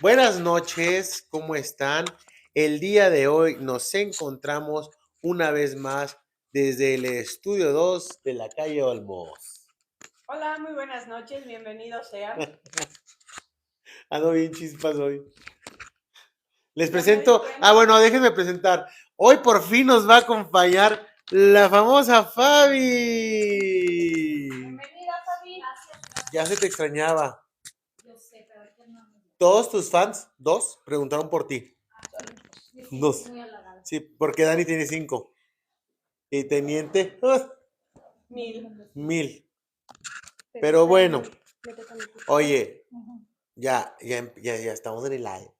Buenas noches, ¿cómo están? El día de hoy nos encontramos una vez más desde el estudio 2 de la calle Olmos. Hola, muy buenas noches, bienvenidos sean. Ando bien chispas hoy. Les Ya me di presento, cuenta. bueno, déjenme presentar. Hoy por fin nos va a acompañar la famosa Fabi. Bienvenida, Fabi. Gracias. Ya se te extrañaba. Yo sé, pero ahorita no. Todos tus fans, dos, preguntaron por ti. Dos. Muy halagada. Sí, porque Dani tiene 5. Y Teniente, 1000. Pero bueno, oye, ya estamos en el aire.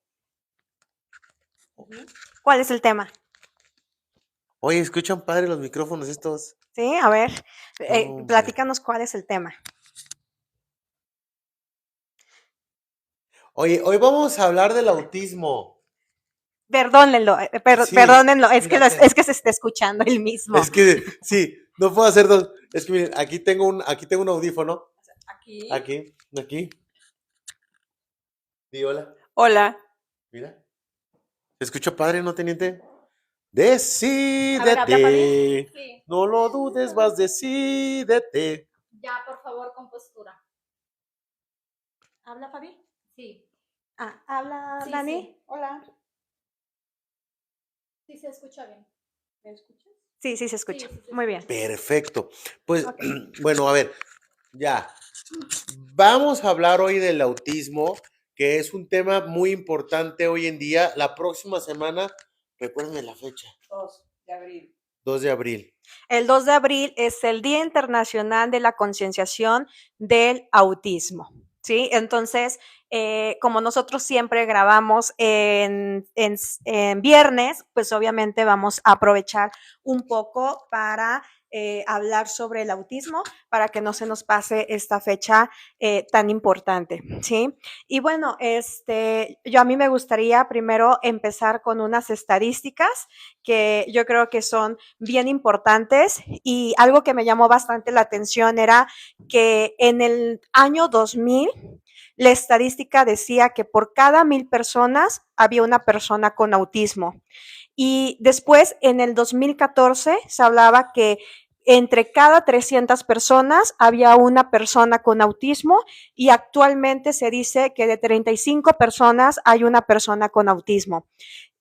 ¿Cuál es el tema? Oye, ¿escuchan padre los micrófonos estos? Sí, a ver, Hombre. platícanos cuál es el tema. Oye, hoy vamos a hablar del autismo. Perdónenlo, Sí, perdónenlo, es que, mira, es que se está escuchando el mismo. es que, sí, no puedo hacer dos. Es que miren, aquí tengo un audífono. Aquí. Di hola. Hola. Mira. ¿Se escucha padre, no, Teniente? A ver, habla, Decídete. Sí. No lo dudes, vas, decídete. Ya, por favor, con postura. ¿Habla Fabi? Sí. ¿Habla Sí, Dani? sí. Hola. Sí se escucha bien. ¿Me escuchas? Sí, se escucha. Sí, Muy bien. Perfecto. Pues, Ok. bueno, a ver, ya. Vamos a hablar hoy del autismo, que es un tema muy importante hoy en día. La próxima semana, recuérdenme la fecha. 2 de abril. 2 de abril. El 2 de abril es el Día Internacional de la Concienciación del Autismo, ¿sí? Entonces, como nosotros siempre grabamos en viernes, pues obviamente vamos a aprovechar un poco para hablar sobre el autismo, para que no se nos pase esta fecha tan importante, ¿sí? Y bueno, yo a mí me gustaría primero empezar con unas estadísticas que yo creo que son bien importantes, y algo que me llamó bastante la atención era que en el año 2000 la estadística decía que por cada 1000 personas había una persona con autismo. Y después, en el 2014, se hablaba que entre cada 300 personas había una persona con autismo, y actualmente se dice que de 35 personas hay una persona con autismo.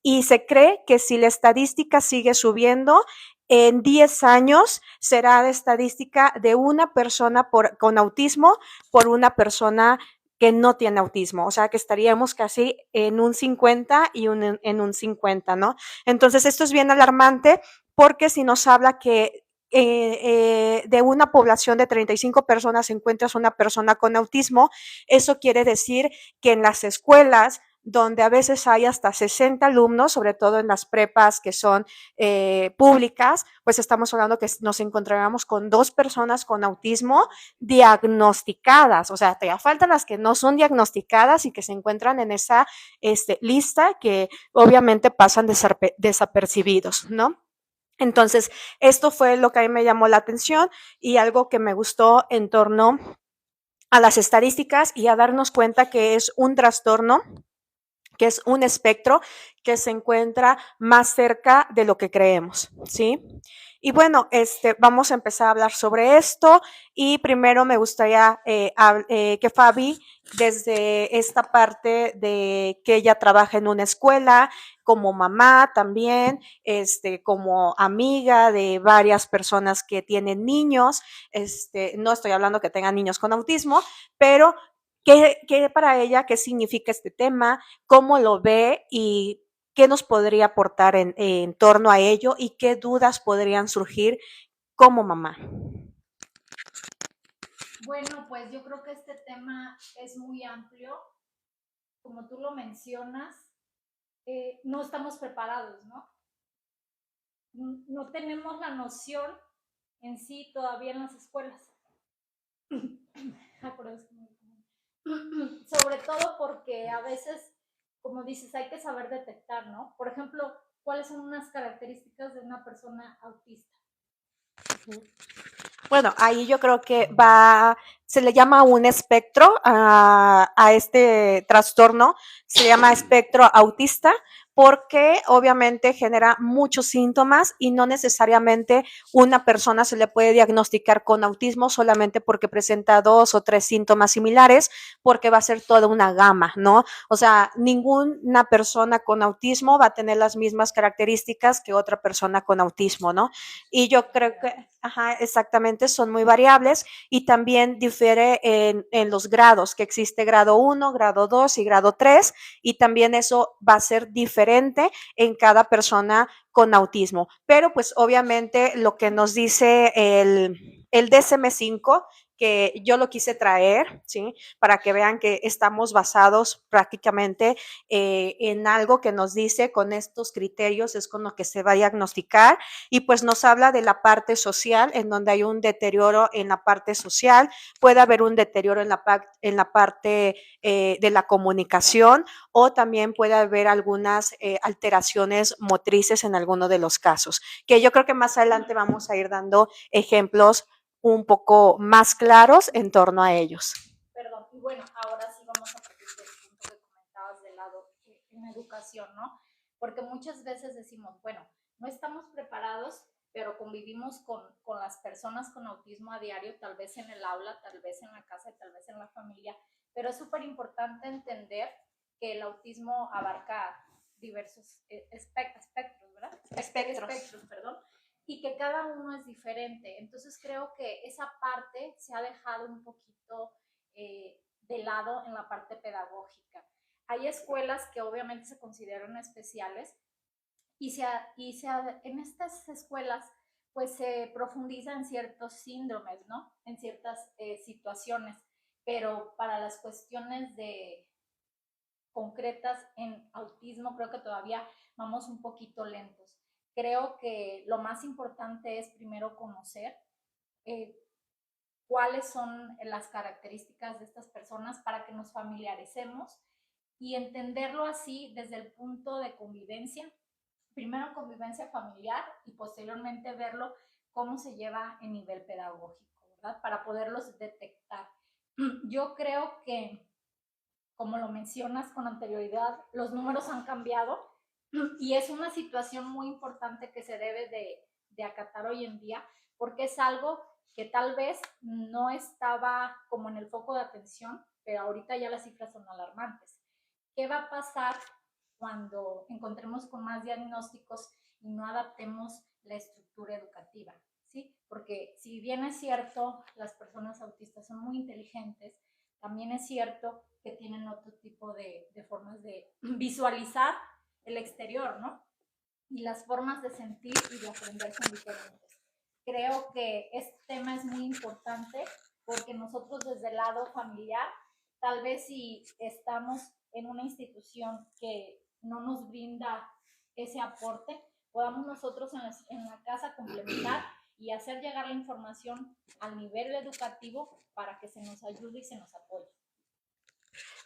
Y se cree que si la estadística sigue subiendo, en 10 años será la estadística de una persona con autismo por una persona que no tiene autismo, o sea que estaríamos casi en un 50 y en un 50, ¿no? Entonces esto es bien alarmante, porque si nos habla que de una población de 35 personas encuentras una persona con autismo, eso quiere decir que en las escuelas, donde a veces hay hasta 60 alumnos, sobre todo en las prepas que son públicas, pues estamos hablando que nos encontraremos con 2 personas con autismo diagnosticadas, o sea, te faltan las que no son diagnosticadas y que se encuentran en esa lista, que obviamente pasan desapercibidos, ¿no? Entonces, esto fue lo que a mí me llamó la atención, y algo que me gustó en torno a las estadísticas y a darnos cuenta que es un trastorno, que es un espectro que se encuentra más cerca de lo que creemos, ¿sí? Y bueno, vamos a empezar a hablar sobre esto, y primero me gustaría que Fabi, desde esta parte de que ella trabaja en una escuela, como mamá también, como amiga de varias personas que tienen niños, no estoy hablando que tengan niños con autismo, pero ¿qué para ella, qué significa este tema? ¿Cómo lo ve? Y qué nos podría aportar en torno a ello, y qué dudas podrían surgir como mamá. Bueno, pues yo creo que este tema es muy amplio. Como tú lo mencionas, no estamos preparados, ¿no? No tenemos la noción en sí todavía en las escuelas. Sobre todo porque a veces, como dices, hay que saber detectar, ¿no? Por ejemplo, ¿cuáles son unas características de una persona autista? Bueno, ahí yo creo que va se le llama un espectro a este trastorno, se llama espectro autista, porque obviamente genera muchos síntomas y no necesariamente una persona se le puede diagnosticar con autismo solamente porque presenta 2 o 3 síntomas similares, porque va a ser toda una gama, ¿no? O sea, ninguna persona con autismo va a tener las mismas características que otra persona con autismo, ¿no? Y yo creo que, ajá, exactamente, son muy variables y también difiere en los grados, que existe grado 1, grado 2 y grado 3, y también eso va a ser diferente en cada persona con autismo. Pero pues obviamente lo que nos dice el DSM-5, que yo lo quise traer, ¿sí? Para que vean que estamos basados prácticamente en algo que nos dice con estos criterios es con lo que se va a diagnosticar, y pues nos habla de la parte social, en donde hay un deterioro en la parte social, puede haber un deterioro en la parte de la comunicación, o también puede haber algunas alteraciones motrices en alguno de los casos, que yo creo que más adelante vamos a ir dando ejemplos un poco más claros en torno a ellos. Perdón, y bueno, ahora sí vamos a partir del punto que comentabas del lado en educación, ¿no? Porque muchas veces decimos, bueno, no estamos preparados, pero convivimos con las personas con autismo a diario, tal vez en el aula, tal vez en la casa, tal vez en la familia, pero es súper importante entender que el autismo abarca diversos espectros, ¿verdad? Espectros, perdón, y que cada uno es diferente. Entonces creo que esa parte se ha dejado un poquito de lado en la parte pedagógica. Hay escuelas que obviamente se consideran especiales en estas escuelas pues se profundiza en ciertos síndromes, ¿no? En ciertas situaciones, pero para las cuestiones de concretas en autismo creo que todavía vamos un poquito lentos. Creo que lo más importante es primero conocer eh, cuáles son las características de estas personas para que nos familiaricemos y entenderlo así desde el punto de convivencia, primero convivencia familiar y posteriormente verlo cómo se lleva en nivel pedagógico, ¿verdad? Para poderlos detectar. Yo creo que, como lo mencionas con anterioridad, los números han cambiado y es una situación muy importante que se debe de acatar hoy en día porque es algo que tal vez no estaba como en el foco de atención, pero ahorita ya las cifras son alarmantes. ¿Qué va a pasar cuando encontremos con más diagnósticos y no adaptemos la estructura educativa? ¿Sí? Porque si bien es cierto, las personas autistas son muy inteligentes, también es cierto que tienen otro tipo de formas de visualizar el exterior, ¿no? Y las formas de sentir y de aprender son diferentes. Creo que este tema es muy importante porque nosotros desde el lado familiar, tal vez si estamos en una institución que no nos brinda ese aporte, podamos nosotros en la casa complementar y hacer llegar la información al nivel educativo para que se nos ayude y se nos apoye.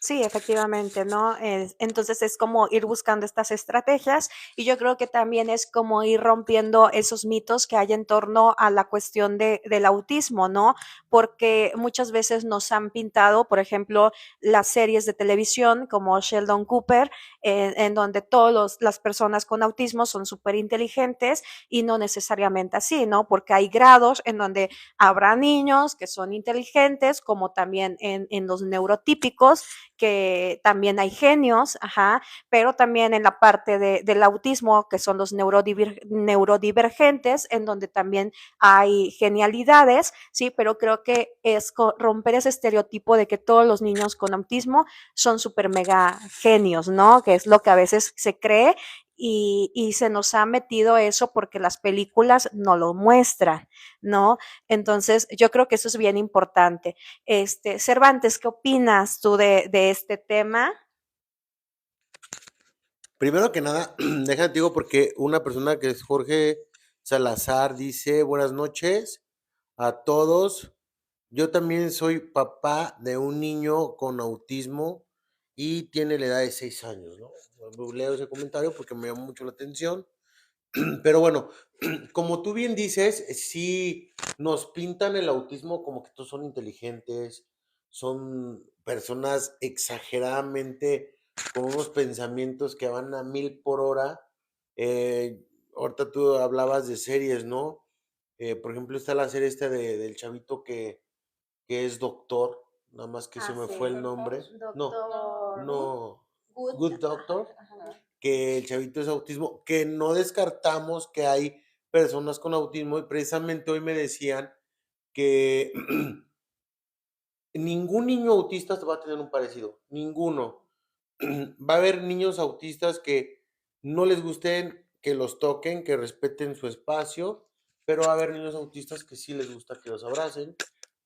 Sí, efectivamente, ¿no? Entonces es como ir buscando estas estrategias, y yo creo que también es como ir rompiendo esos mitos que hay en torno a la cuestión del autismo, ¿no? Porque muchas veces nos han pintado, por ejemplo, las series de televisión como Sheldon Cooper, en donde todas las personas con autismo son súper inteligentes, y no necesariamente así, ¿no? Porque hay grados en donde habrá niños que son inteligentes, como también en los neurotípicos, que también hay genios, ajá, pero también en la parte del autismo, que son los neurodivergentes, en donde también hay genialidades, sí, pero creo que es romper ese estereotipo de que todos los niños con autismo son súper mega genios, ¿no? Que es lo que a veces se cree, y se nos ha metido eso porque las películas no lo muestran, ¿no? Entonces, yo creo que eso es bien importante. Cervantes, ¿qué opinas tú de este tema? Primero que nada, déjate digo porque una persona que es Jorge Salazar dice, buenas noches a todos. Yo también soy papá de un niño con autismo y tiene la edad de 6 años, ¿no? Leo ese comentario porque me llamó mucho la atención. Pero bueno, como tú bien dices, sí nos pintan el autismo como que todos son inteligentes, son personas exageradamente con unos pensamientos que van a 1000 por hora. Ahorita tú hablabas de series, ¿no? Por ejemplo, está la serie esta del chavito que es doctor, nada más que se me fue el nombre. No, Doctor no, Good. Good Doctor, Ajá. que el chavito es autismo, que no descartamos que hay personas con autismo y precisamente hoy me decían que ningún niño autista va a tener un parecido, ninguno. Va a haber niños autistas que no les gusten que los toquen, que respeten su espacio, pero va a haber niños autistas que sí les gusta que los abracen.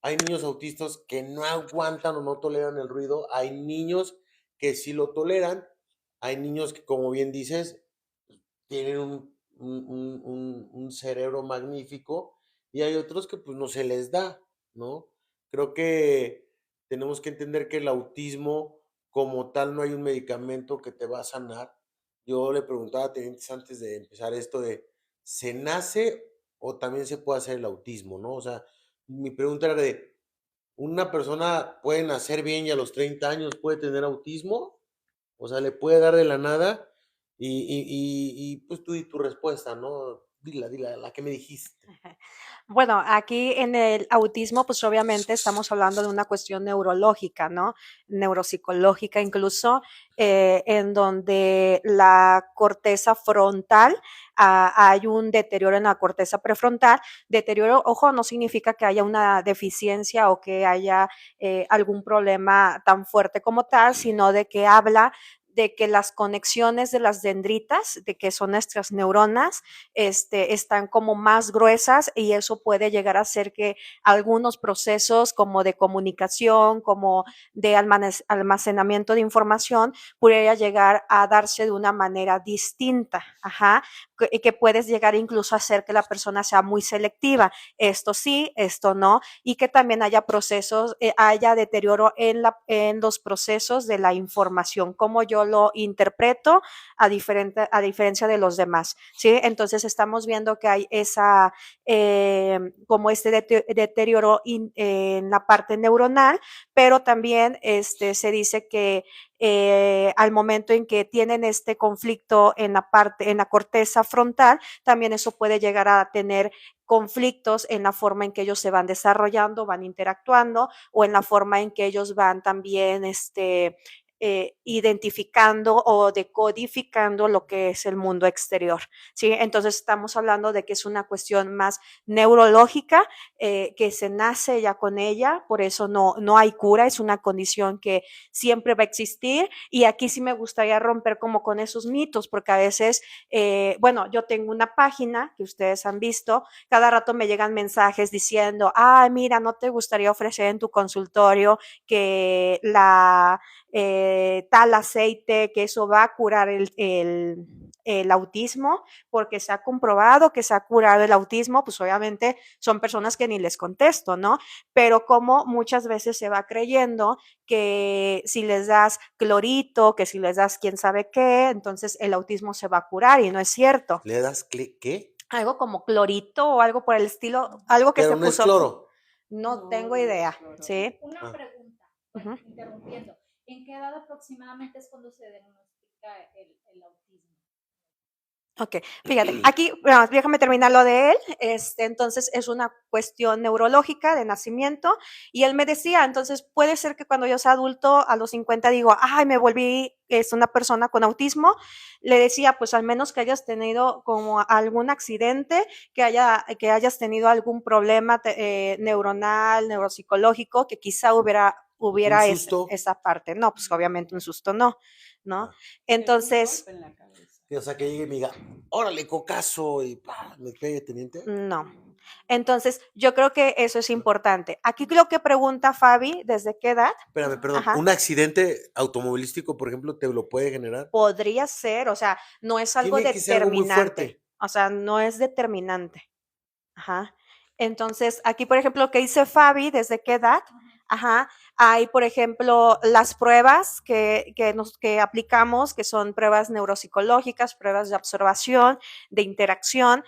Hay niños autistas que no aguantan o no toleran el ruido. Hay niños que sí lo toleran. Hay niños que, como bien dices, tienen un cerebro magnífico y hay otros que pues no se les da, ¿no? Creo que tenemos que entender que el autismo como tal no hay un medicamento que te va a sanar. Yo le preguntaba a tenientes antes de empezar esto de, ¿se nace o también se puede hacer el autismo, no? O sea, mi pregunta era de, ¿una persona puede nacer bien y a los 30 años puede tener autismo? O sea, le puede dar de la nada pues tú di tu respuesta, ¿no? Dila, la que me dijiste. Bueno, aquí en el autismo, pues obviamente estamos hablando de una cuestión neurológica, ¿no? Neuropsicológica incluso, en donde la corteza frontal, hay un deterioro en la corteza prefrontal. Deterioro, ojo, no significa que haya una deficiencia o que haya algún problema tan fuerte como tal, sino de que habla de que las conexiones de las dendritas, de que son nuestras neuronas, están como más gruesas y eso puede llegar a hacer que algunos procesos como de comunicación, como de almacenamiento de información, pudiera llegar a darse de una manera distinta, ajá, que puedes llegar incluso a hacer que la persona sea muy selectiva, esto sí, esto no, y que también haya procesos, haya deterioro en los procesos de la información, como yo lo interpreto a diferencia de los demás, ¿sí? Entonces estamos viendo que hay esa, como este deterioro en la parte neuronal, pero también se dice que al momento en que tienen este conflicto en la corteza frontal, también eso puede llegar a tener conflictos en la forma en que ellos se van desarrollando, van interactuando o en la forma en que ellos van también identificando o decodificando lo que es el mundo exterior, ¿sí? Entonces estamos hablando de que es una cuestión más neurológica, que se nace ya con ella, por eso no hay cura, es una condición que siempre va a existir y aquí sí me gustaría romper como con esos mitos, porque a veces, bueno, yo tengo una página que ustedes han visto, cada rato me llegan mensajes diciendo, mira, ¿no te gustaría ofrecer en tu consultorio que tal aceite, que eso va a curar el autismo, porque se ha comprobado que se ha curado el autismo? Pues obviamente son personas que ni les contesto, ¿no? Pero como muchas veces se va creyendo que si les das clorito, que si les das quién sabe qué, entonces el autismo se va a curar y no es cierto. ¿Le das qué? Algo como clorito o algo por el estilo, algo que Pero se no es puso. cloro. No tengo idea, ¿sí? Una pregunta, Ujú. interrumpiendo. ¿En qué edad aproximadamente es cuando se diagnostica el autismo? Ok, fíjate, aquí, bueno, déjame terminar lo de él. Entonces es una cuestión neurológica de nacimiento y él me decía, entonces puede ser que cuando yo sea adulto a los 50 digo, ay, me volví una persona con autismo. Le decía, pues al menos que hayas tenido como algún accidente, que hayas tenido algún problema neuronal, neuropsicológico, que quizá hubiera susto? esa parte. No, pues obviamente un susto no, ¿no? Ah. Entonces, O sea, que llegue y me diga, órale, cocazo, y me pegue, teniente. no. Entonces, yo creo que eso es importante. Aquí lo que pregunta Fabi, ¿desde qué edad? Espérame, perdón, Ajá. ¿un accidente automovilístico, por ejemplo, te lo puede generar? Podría ser, o sea, no es algo Tiene que ser algo muy determinante, fuerte. o sea, no es determinante. Ajá. Entonces, aquí, por ejemplo, lo que dice Fabi, ¿desde qué edad? Ajá. Hay, por ejemplo, las pruebas que aplicamos, que son pruebas neuropsicológicas, pruebas de observación, de interacción.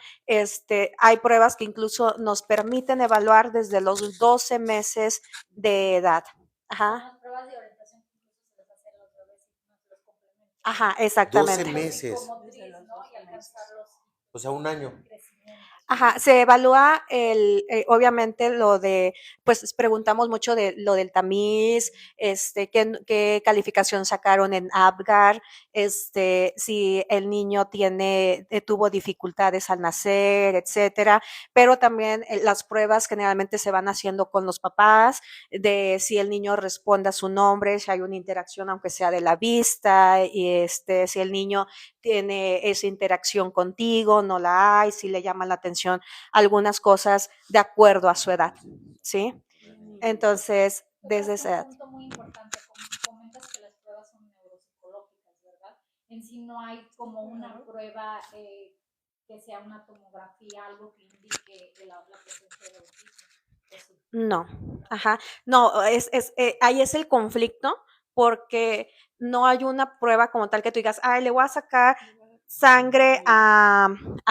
Hay pruebas que incluso nos permiten evaluar desde los 12 meses de edad. Ajá. Son las pruebas de orientación que incluso se les hace a los bebés y los complementos. Ajá, 12 exactamente. meses, Psicomotriz, ¿no? Y alcanzar los o sea, un año. crecimientos. Ajá, se evalúa obviamente lo de, pues preguntamos mucho de lo del tamiz, qué calificación sacaron en APGAR, si el niño tuvo dificultades al nacer, etcétera, pero también las pruebas generalmente se van haciendo con los papás, de si el niño responde a su nombre, si hay una interacción aunque sea de la vista, y si el niño tiene esa interacción contigo, no la hay, si le llama la atención algunas cosas de acuerdo a su edad, ¿sí? Entonces, desde esa edad. Un punto muy importante, como comentas que las pruebas son neuropsicológicas, ¿verdad? En sí no hay como una prueba que sea una tomografía, algo que indique la presencia de autismo. No, ajá, no, ahí es el conflicto, porque no hay una prueba como tal que tú digas, ay, le voy a sacar sangre a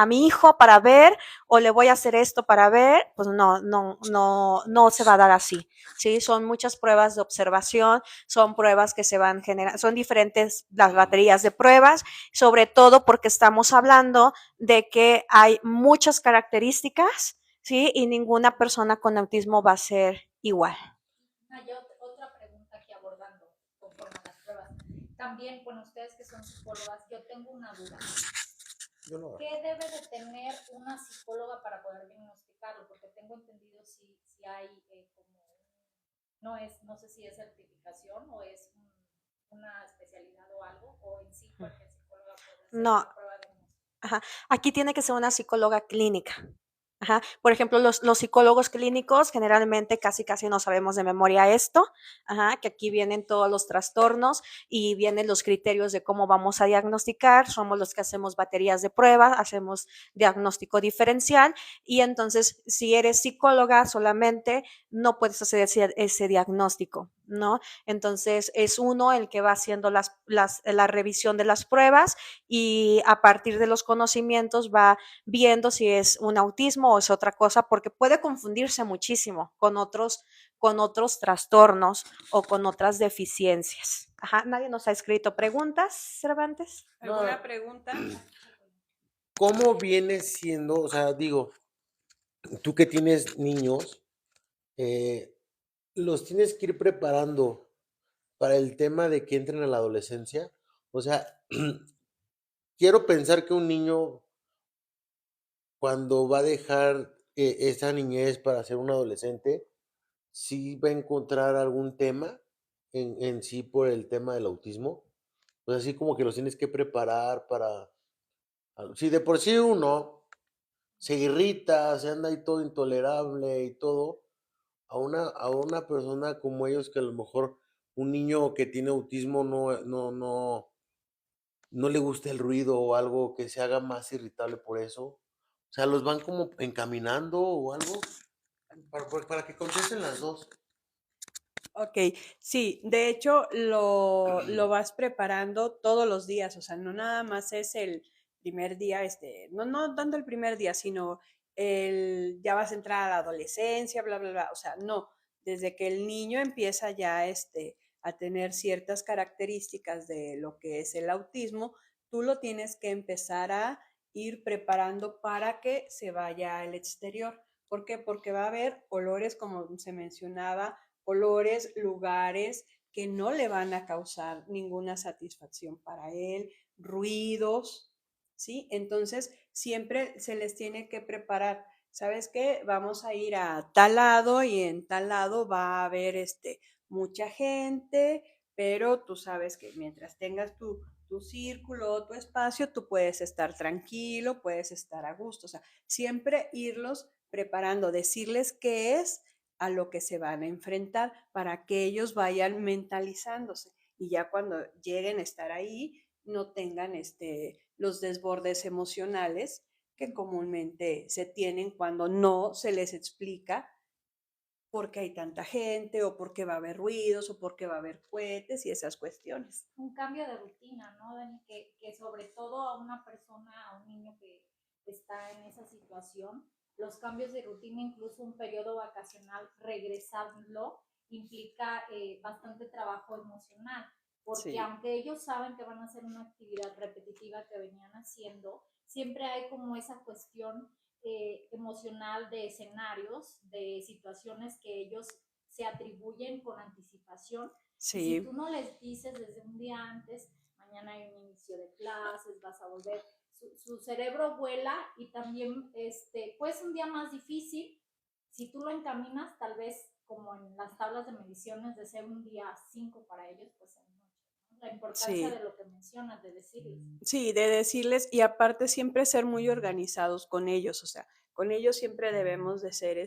mi hijo para ver, o le voy a hacer esto para ver, pues no se va a dar así, ¿sí? Son muchas pruebas de observación, son pruebas que se van generando, son diferentes las baterías de pruebas, sobre todo porque estamos hablando de que hay muchas características, ¿sí? Y ninguna persona con autismo va a ser igual. Hay otra pregunta aquí abordando conforme a las pruebas. También, bueno, ustedes que son psicólogas, yo tengo una duda. ¿Qué debe de tener una psicóloga para poder diagnosticarlo? Porque tengo entendido si hay no sé si es certificación o es una especialidad o algo, o en sí cualquier psicóloga puede hacer No. una prueba diagnóstica. Ajá. Aquí tiene que ser una psicóloga clínica. Ajá. Por ejemplo, los psicólogos clínicos generalmente casi no sabemos de memoria esto, ajá, que aquí vienen todos los trastornos y vienen los criterios de cómo vamos a diagnosticar, somos los que hacemos baterías de prueba, hacemos diagnóstico diferencial y entonces si eres psicóloga solamente no puedes hacer ese diagnóstico, ¿no? Entonces es uno el que va haciendo la revisión de las pruebas y a partir de los conocimientos va viendo si es un autismo o es otra cosa, porque puede confundirse muchísimo con otros trastornos o con otras deficiencias. Ajá, nadie nos ha escrito preguntas, Cervantes. ¿Alguna pregunta? ¿Cómo viene siendo, o sea, digo, tú que tienes niños, los tienes que ir preparando para el tema de que entren a la adolescencia? O sea, quiero pensar que un niño, cuando va a dejar esa niñez para ser un adolescente, sí va a encontrar algún tema en sí por el tema del autismo. O sea, así como que los tienes que preparar para... Si de por sí uno se irrita, se anda ahí todo intolerable y todo, a una persona como ellos, que a lo mejor un niño que tiene autismo no le gusta el ruido o algo, que se haga más irritable por eso. O sea, los van como encaminando o algo para que contesten las dos. Ok, sí, de hecho lo vas preparando todos los días, o sea, no nada más es el primer día, no tanto el primer día, sino ya vas a entrar a la adolescencia, bla, bla, bla, o sea, no, desde que el niño empieza ya a tener ciertas características de lo que es el autismo, tú lo tienes que empezar a ir preparando para que se vaya al exterior. ¿Por qué? Porque va a haber olores, como se mencionaba, olores, lugares que no le van a causar ninguna satisfacción para él, ruidos, ¿sí? Entonces, siempre se les tiene que preparar. ¿Sabes qué? Vamos a ir a tal lado y en tal lado va a haber mucha gente, pero tú sabes que mientras tengas tu círculo, tu espacio, tú puedes estar tranquilo, puedes estar a gusto. O sea, siempre irlos preparando, decirles qué es a lo que se van a enfrentar para que ellos vayan mentalizándose y ya cuando lleguen a estar ahí no tengan los desbordes emocionales que comúnmente se tienen cuando no se les explica porque hay tanta gente o porque va a haber ruidos o porque va a haber cohetes y esas cuestiones. Un cambio de rutina, ¿no, Dani? Que sobre todo a una persona, a un niño que está en esa situación, los cambios de rutina, incluso un periodo vacacional, regresarlo, implica bastante trabajo emocional, porque Sí, aunque ellos saben que van a hacer una actividad repetitiva que venían haciendo, siempre hay como esa cuestión emocional de escenarios, de situaciones que ellos se atribuyen con anticipación y si sí, tú no les dices desde un día antes, mañana hay un inicio de clases, vas a volver, su cerebro vuela y también pues un día más difícil, si tú lo encaminas tal vez como en las tablas de mediciones de ser un día 5 para ellos, pues en noche. ¿No? La importancia sí. de lo que mencionas, de decirles. Sí, de decirles y aparte siempre ser muy organizados con ellos, o sea, con ellos siempre debemos de ser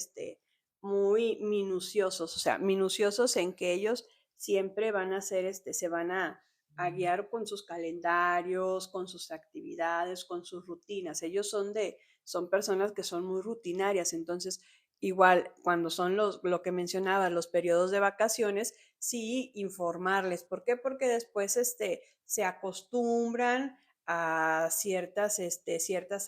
muy minuciosos, o sea, minuciosos en que ellos siempre van a ser se van a guiar con sus calendarios, con sus actividades, con sus rutinas. Ellos son personas que son muy rutinarias, entonces igual cuando son lo que mencionaba, los periodos de vacaciones, sí informarles. ¿Por qué? Porque después se acostumbran a ciertas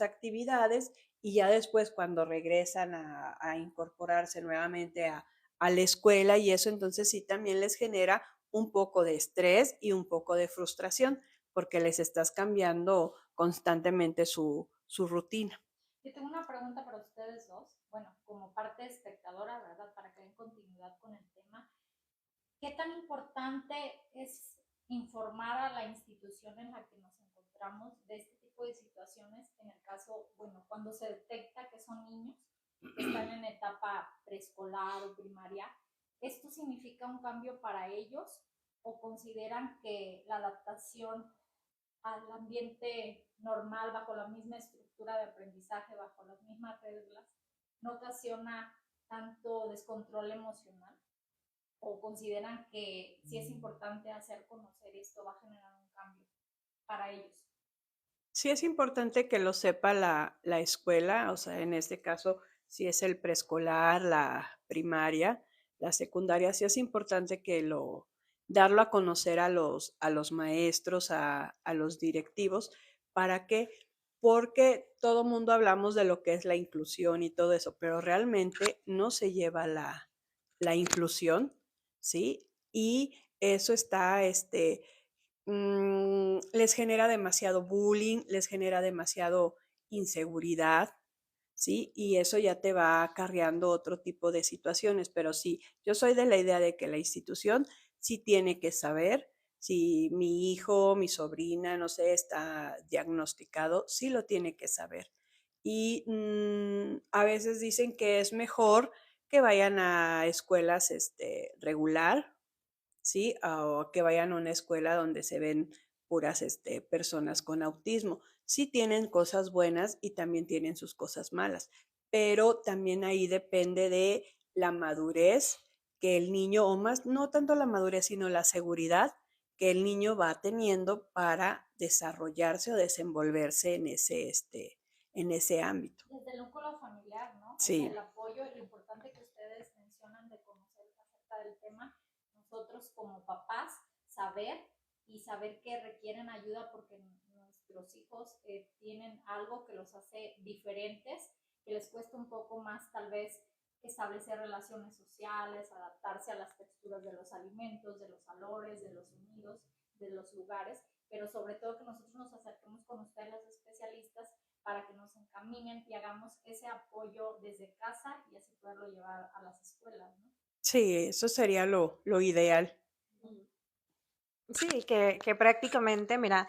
actividades y ya después cuando regresan a incorporarse nuevamente a la escuela y eso entonces sí también les genera un poco de estrés y un poco de frustración porque les estás cambiando constantemente su rutina. Yo tengo una pregunta para ustedes dos, bueno, como parte espectadora, ¿verdad? Para que den continuidad con el tema. ¿Qué tan importante es informar a la institución en la que nos encontramos de este tipo de situaciones? En el caso, bueno, cuando se detecta que son niños que están en etapa preescolar o primaria, ¿esto significa un cambio para ellos o consideran que la adaptación al ambiente normal, bajo la misma estructura de aprendizaje, bajo las mismas reglas, no ocasiona tanto descontrol emocional? ¿O consideran que si es importante hacer conocer esto va a generar un cambio para ellos? Sí es importante que lo sepa la escuela, o sea, en este caso, si es el preescolar, la primaria, la secundaria, sí es importante que darlo a conocer a los maestros, a los directivos. ¿Para qué? Porque todo mundo hablamos de lo que es la inclusión y todo eso, pero realmente no se lleva la inclusión, ¿sí? Y eso les genera demasiado bullying, les genera demasiado inseguridad, ¿sí? Y eso ya te va acarreando otro tipo de situaciones, pero sí, yo soy de la idea de que la institución sí tiene que saber si mi hijo, mi sobrina, no sé, está diagnosticado, sí lo tiene que saber. Y a veces dicen que es mejor que vayan a escuelas regular, ¿sí? O que vayan a una escuela donde se ven puras personas con autismo. Sí tienen cosas buenas y también tienen sus cosas malas, pero también ahí depende de la madurez que el niño, o más, no tanto la madurez, sino la seguridad que el niño va teniendo para desarrollarse o desenvolverse en ese ámbito. Desde el núcleo familiar, ¿no? O sea, Sí, el apoyo y lo importante que ustedes mencionan de conocer acerca del tema, nosotros como papás, saber y saber que requieren ayuda porque nuestros hijos tienen algo que los hace diferentes, que les cuesta un poco más tal vez establecer relaciones sociales, adaptarse a las texturas de los alimentos, de los olores, de los sonidos, de los lugares, pero sobre todo que nosotros nos acerquemos con ustedes los especialistas para que nos encaminen y hagamos ese apoyo desde casa y así poderlo llevar a las escuelas, ¿no? sí, eso sería lo ideal. Sí, que prácticamente, mira,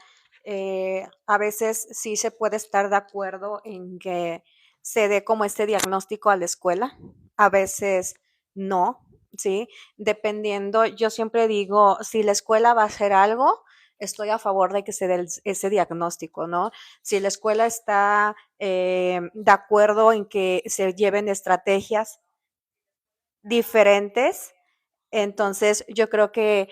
a veces sí se puede estar de acuerdo en que se dé como este diagnóstico a la escuela, a veces no, ¿sí? Dependiendo, yo siempre digo, si la escuela va a hacer algo, estoy a favor de que se dé ese diagnóstico, ¿no? Si la escuela está de acuerdo en que se lleven estrategias diferentes, entonces yo creo que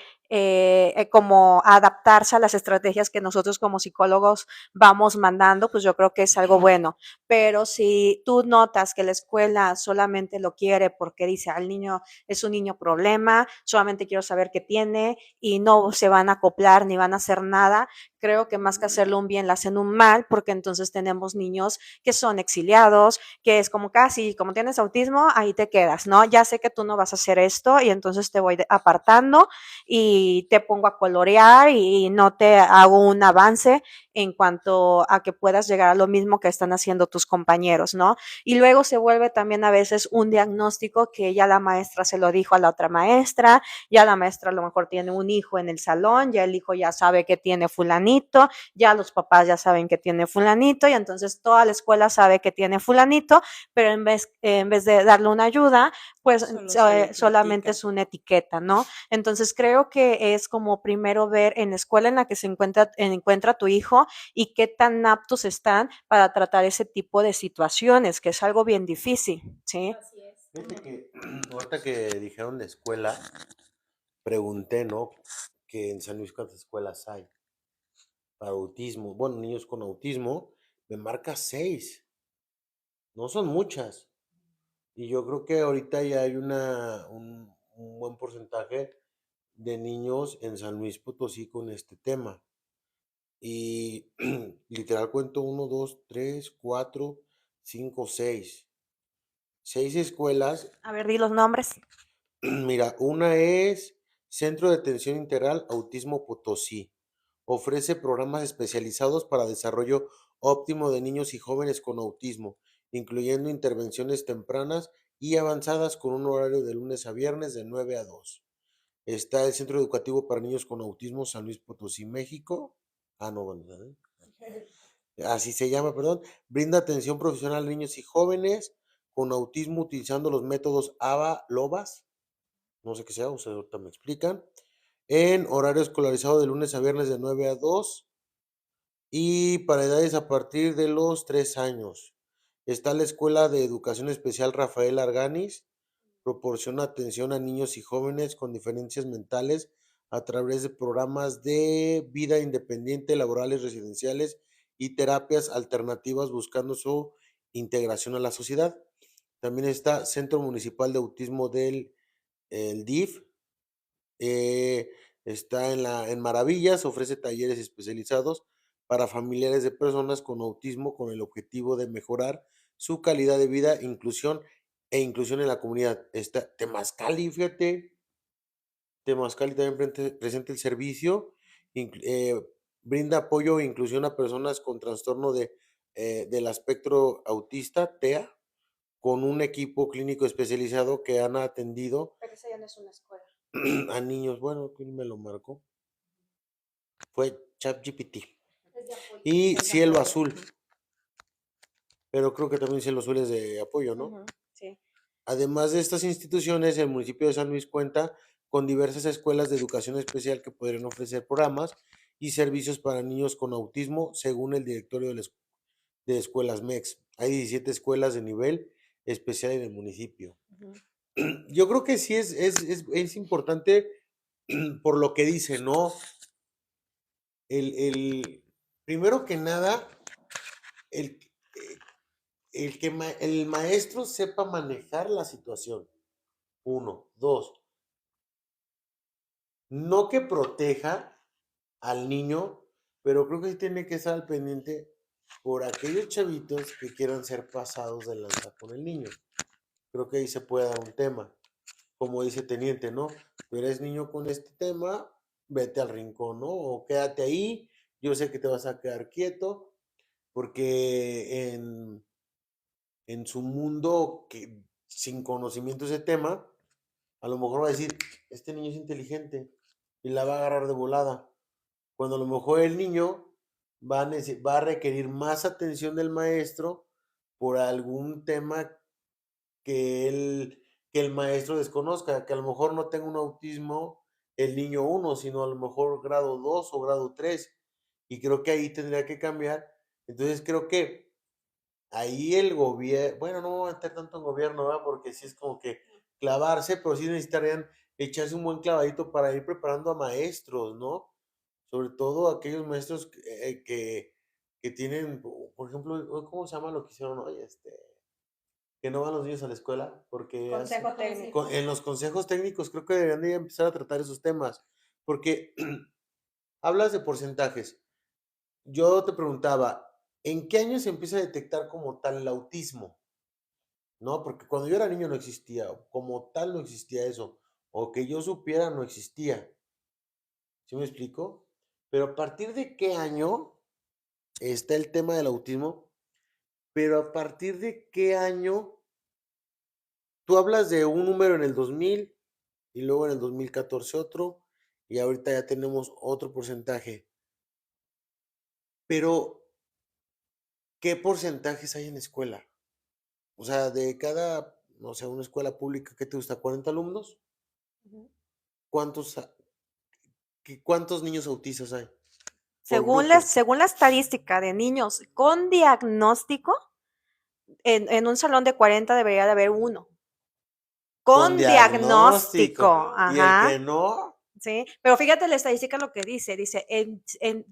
como adaptarse a las estrategias que nosotros como psicólogos vamos mandando, pues yo creo que es algo bueno. Pero si tú notas que la escuela solamente lo quiere porque dice al niño es un niño problema, solamente quiero saber qué tiene y no se van a acoplar ni van a hacer nada, creo que más que hacerle un bien, le hacen un mal, porque entonces tenemos niños que son exiliados, que es como casi, como tienes autismo, ahí te quedas, ¿no? Ya sé que tú no vas a hacer esto y entonces te voy apartando y te pongo a colorear y no te hago un avance en cuanto a que puedas llegar a lo mismo que están haciendo tus compañeros, ¿no? Y luego se vuelve también a veces un diagnóstico que ya la maestra se lo dijo a la otra maestra, ya la maestra a lo mejor tiene un hijo en el salón, ya el hijo ya sabe que tiene fulanito, ya los papás ya saben que tiene fulanito y entonces toda la escuela sabe que tiene fulanito, pero en vez de darle una ayuda, pues solamente es una etiqueta, ¿no? Entonces creo que es como primero ver en la escuela en la que se encuentra tu hijo y qué tan aptos están para tratar ese tipo de situaciones, que es algo bien difícil, ¿sí? Así es. Fíjate que ahorita que dijeron de escuela, pregunté, ¿no? Que en San Luis cuántas escuelas hay para autismo. Bueno, niños con autismo, me marca 6. No son muchas. Y yo creo que ahorita ya hay un buen porcentaje de niños en San Luis Potosí con este tema. Y literal cuento 1, 2, 3, 4, 5, 6. 6 escuelas. A ver, di los nombres. Mira, una es Centro de Atención Integral Autismo Potosí. Ofrece programas especializados para desarrollo óptimo de niños y jóvenes con autismo, incluyendo intervenciones tempranas y avanzadas con un horario de lunes a viernes de 9 a 2. Está el Centro Educativo para Niños con Autismo San Luis Potosí, México. Ah, no, bueno, así se llama, perdón. Brinda atención profesional a niños y jóvenes con autismo utilizando los métodos ABA, LOBAS. No sé qué sea, ustedes ahorita me explican. En horario escolarizado de lunes a viernes de 9 a 2 y para edades a partir de los 3 años. Está la Escuela de Educación Especial Rafael Arganis, proporciona atención a niños y jóvenes con diferencias mentales a través de programas de vida independiente, laborales, residenciales y terapias alternativas buscando su integración a la sociedad. También está Centro Municipal de Autismo del el DIF, eh, está en Maravillas, ofrece talleres especializados para familiares de personas con autismo con el objetivo de mejorar su calidad de vida, inclusión inclusión en la comunidad. Está Temazcali, fíjate, Temazcali también presenta el servicio, brinda apoyo e inclusión a personas con trastorno del espectro autista, TEA, con un equipo clínico especializado que han atendido Pero esa ya no es una escuela. a niños. Bueno, ¿quién me lo marcó? Fue ChatGPT. Es de apoyo. Y Es de Cielo apoyo. Azul, pero creo que también Cielo Azul es de apoyo, ¿no? Ujú, sí. Además de estas instituciones, el municipio de San Luis cuenta con diversas escuelas de educación especial que podrían ofrecer programas y servicios para niños con autismo, según el directorio de escuelas MEX. Hay 17 escuelas de nivel especial en el municipio. Ujú. Yo creo que sí es importante por lo que dice, ¿no? Primero que nada, el, el maestro sepa manejar la situación. Uno. Dos, no que proteja al niño, pero creo que sí tiene que estar al pendiente por aquellos chavitos que quieran ser pasados de lanza con el niño. Creo que ahí se puede dar un tema. Como dice Teniente, ¿no? Tú eres niño con este tema, vete al rincón, ¿no? O quédate ahí, yo sé que te vas a quedar quieto, porque en su mundo que, sin conocimiento de ese tema, a lo mejor va a decir, este niño es inteligente y la va a agarrar de volada. Cuando a lo mejor el niño va a requerir más atención del maestro por algún tema que el maestro desconozca, que a lo mejor no tenga un autismo el niño 1, sino a lo mejor grado 2 o grado 3. Y creo que ahí tendría que cambiar. Entonces creo que ahí el gobierno, bueno, no voy a meter tanto en gobierno, ¿verdad? Porque sí es como que clavarse, pero sí necesitarían echarse un buen clavadito para ir preparando a maestros, ¿no? Sobre todo aquellos maestros que tienen, por ejemplo, ¿cómo se llama lo que hicieron hoy? Que no van los niños a la escuela, porque Consejo técnico. en los consejos técnicos creo que deberían de empezar a tratar esos temas, porque hablas de porcentajes. Yo te preguntaba, ¿en qué año se empieza a detectar como tal el autismo? ¿No? Porque cuando yo era niño no existía, como tal no existía eso, o que yo supiera no existía. ¿Sí me explico? Pero a partir de qué año está el tema del autismo, pero a partir de qué año tú hablas de un número en el 2000 y luego en el 2014 otro, y ahorita ya tenemos otro porcentaje. Pero, ¿qué porcentajes hay en la escuela? O sea, de cada, no sé, una escuela pública, ¿qué te gusta? ¿40 alumnos? Ujú. ¿Cuántos, cuántos niños autistas hay por Según grupo? según la estadística de niños con diagnóstico, en un salón de 40 debería de haber uno. Con Con diagnóstico, diagnóstico. Y el que ajá. no, Sí, pero fíjate la estadística lo que dice,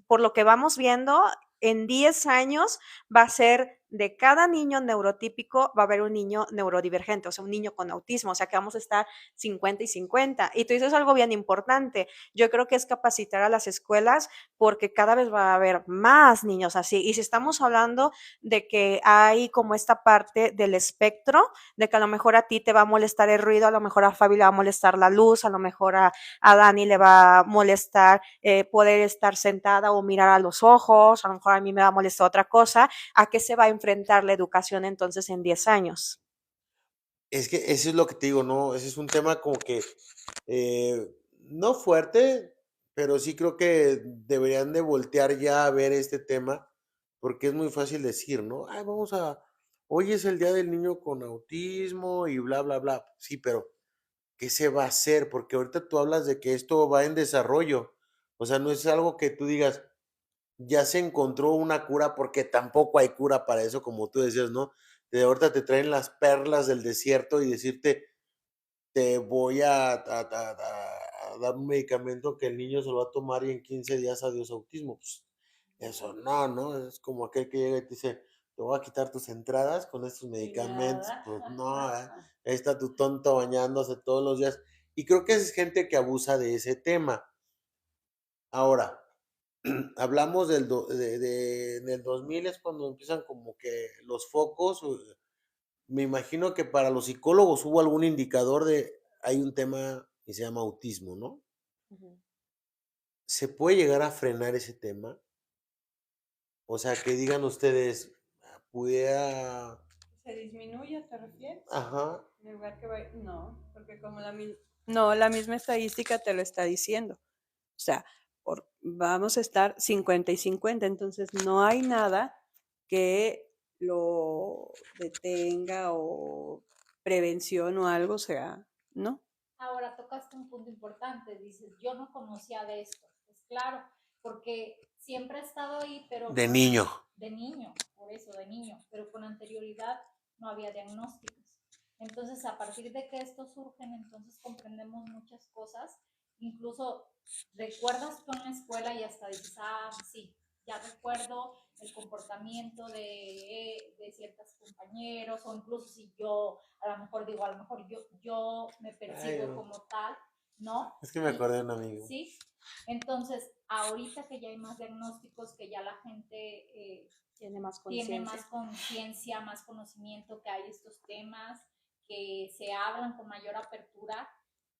por lo que vamos viendo, en 10 años va a ser de cada niño neurotípico, va a haber un niño neurodivergente, o sea, un niño con autismo, o sea, que vamos a estar 50 y 50. Y tú dices algo bien importante, yo creo que es capacitar a las escuelas porque cada vez va a haber más niños así. Y si estamos hablando de que hay como esta parte del espectro, de que a lo mejor a ti te va a molestar el ruido, a lo mejor a Fabi le va a molestar la luz, a lo mejor a Dani le va a molestar poder estar sentada o mirar a los ojos, a lo mejor a mí me va a molestar otra cosa. ¿A qué se va a enfrentar la educación entonces en 10 años? es que eso es lo que te digo, ¿no? Ese es un tema como que, no fuerte, pero sí creo que deberían de voltear ya a ver este tema, porque es muy fácil decir, ¿no? Ay, hoy es el día del niño con autismo y bla, bla, bla. Sí, pero ¿qué se va a hacer? Porque ahorita tú hablas de que esto va en desarrollo. O sea, no es algo que tú digas, ya se encontró una cura, porque tampoco hay cura para eso, como tú decías, ¿no? De ahorita te traen las perlas del desierto y decirte, te voy a dar un medicamento que el niño se lo va a tomar y en 15 días adiós autismo. Pues, eso no, ¿no? Es como aquel que llega y te dice, te voy a quitar tus entradas con estos Y medicamentos. nada. Pues no, ahí está tu tonto bañándose todos los días. Y creo que es gente que abusa de ese tema. Ahora, hablamos del 2000 es cuando empiezan como que los focos. Me imagino que para los psicólogos hubo algún indicador de, hay un tema que se llama autismo, ¿no? Ujú. ¿Se puede llegar a frenar ese tema? O sea, que digan ustedes, pudiera, ¿Se disminuye, te refieres? ajá, En lugar que no, porque como no, la misma estadística te lo está diciendo. O sea, vamos a estar 50 y 50, entonces no hay nada que lo detenga o prevención o algo, o sea, ¿no? Ahora tocaste un punto importante, dices, yo no conocía de esto. Pues claro, porque siempre he estado ahí, pero de niño. de niño, por eso, de niño, pero con anterioridad no había diagnósticos. Entonces, a partir de que estos surgen, entonces comprendemos muchas cosas. Incluso recuerdas tú en la escuela y hasta dices, ah, sí, ya recuerdo el comportamiento de ciertos compañeros, o incluso si yo a lo mejor digo, a lo mejor yo me Ay, percibo no. como tal, ¿no? Es que me Y acordé de un amigo. sí, entonces ahorita que ya hay más diagnósticos, que ya la gente Tiene más tiene conciencia. más conciencia, más conocimiento, que hay estos temas, que se hablan con mayor apertura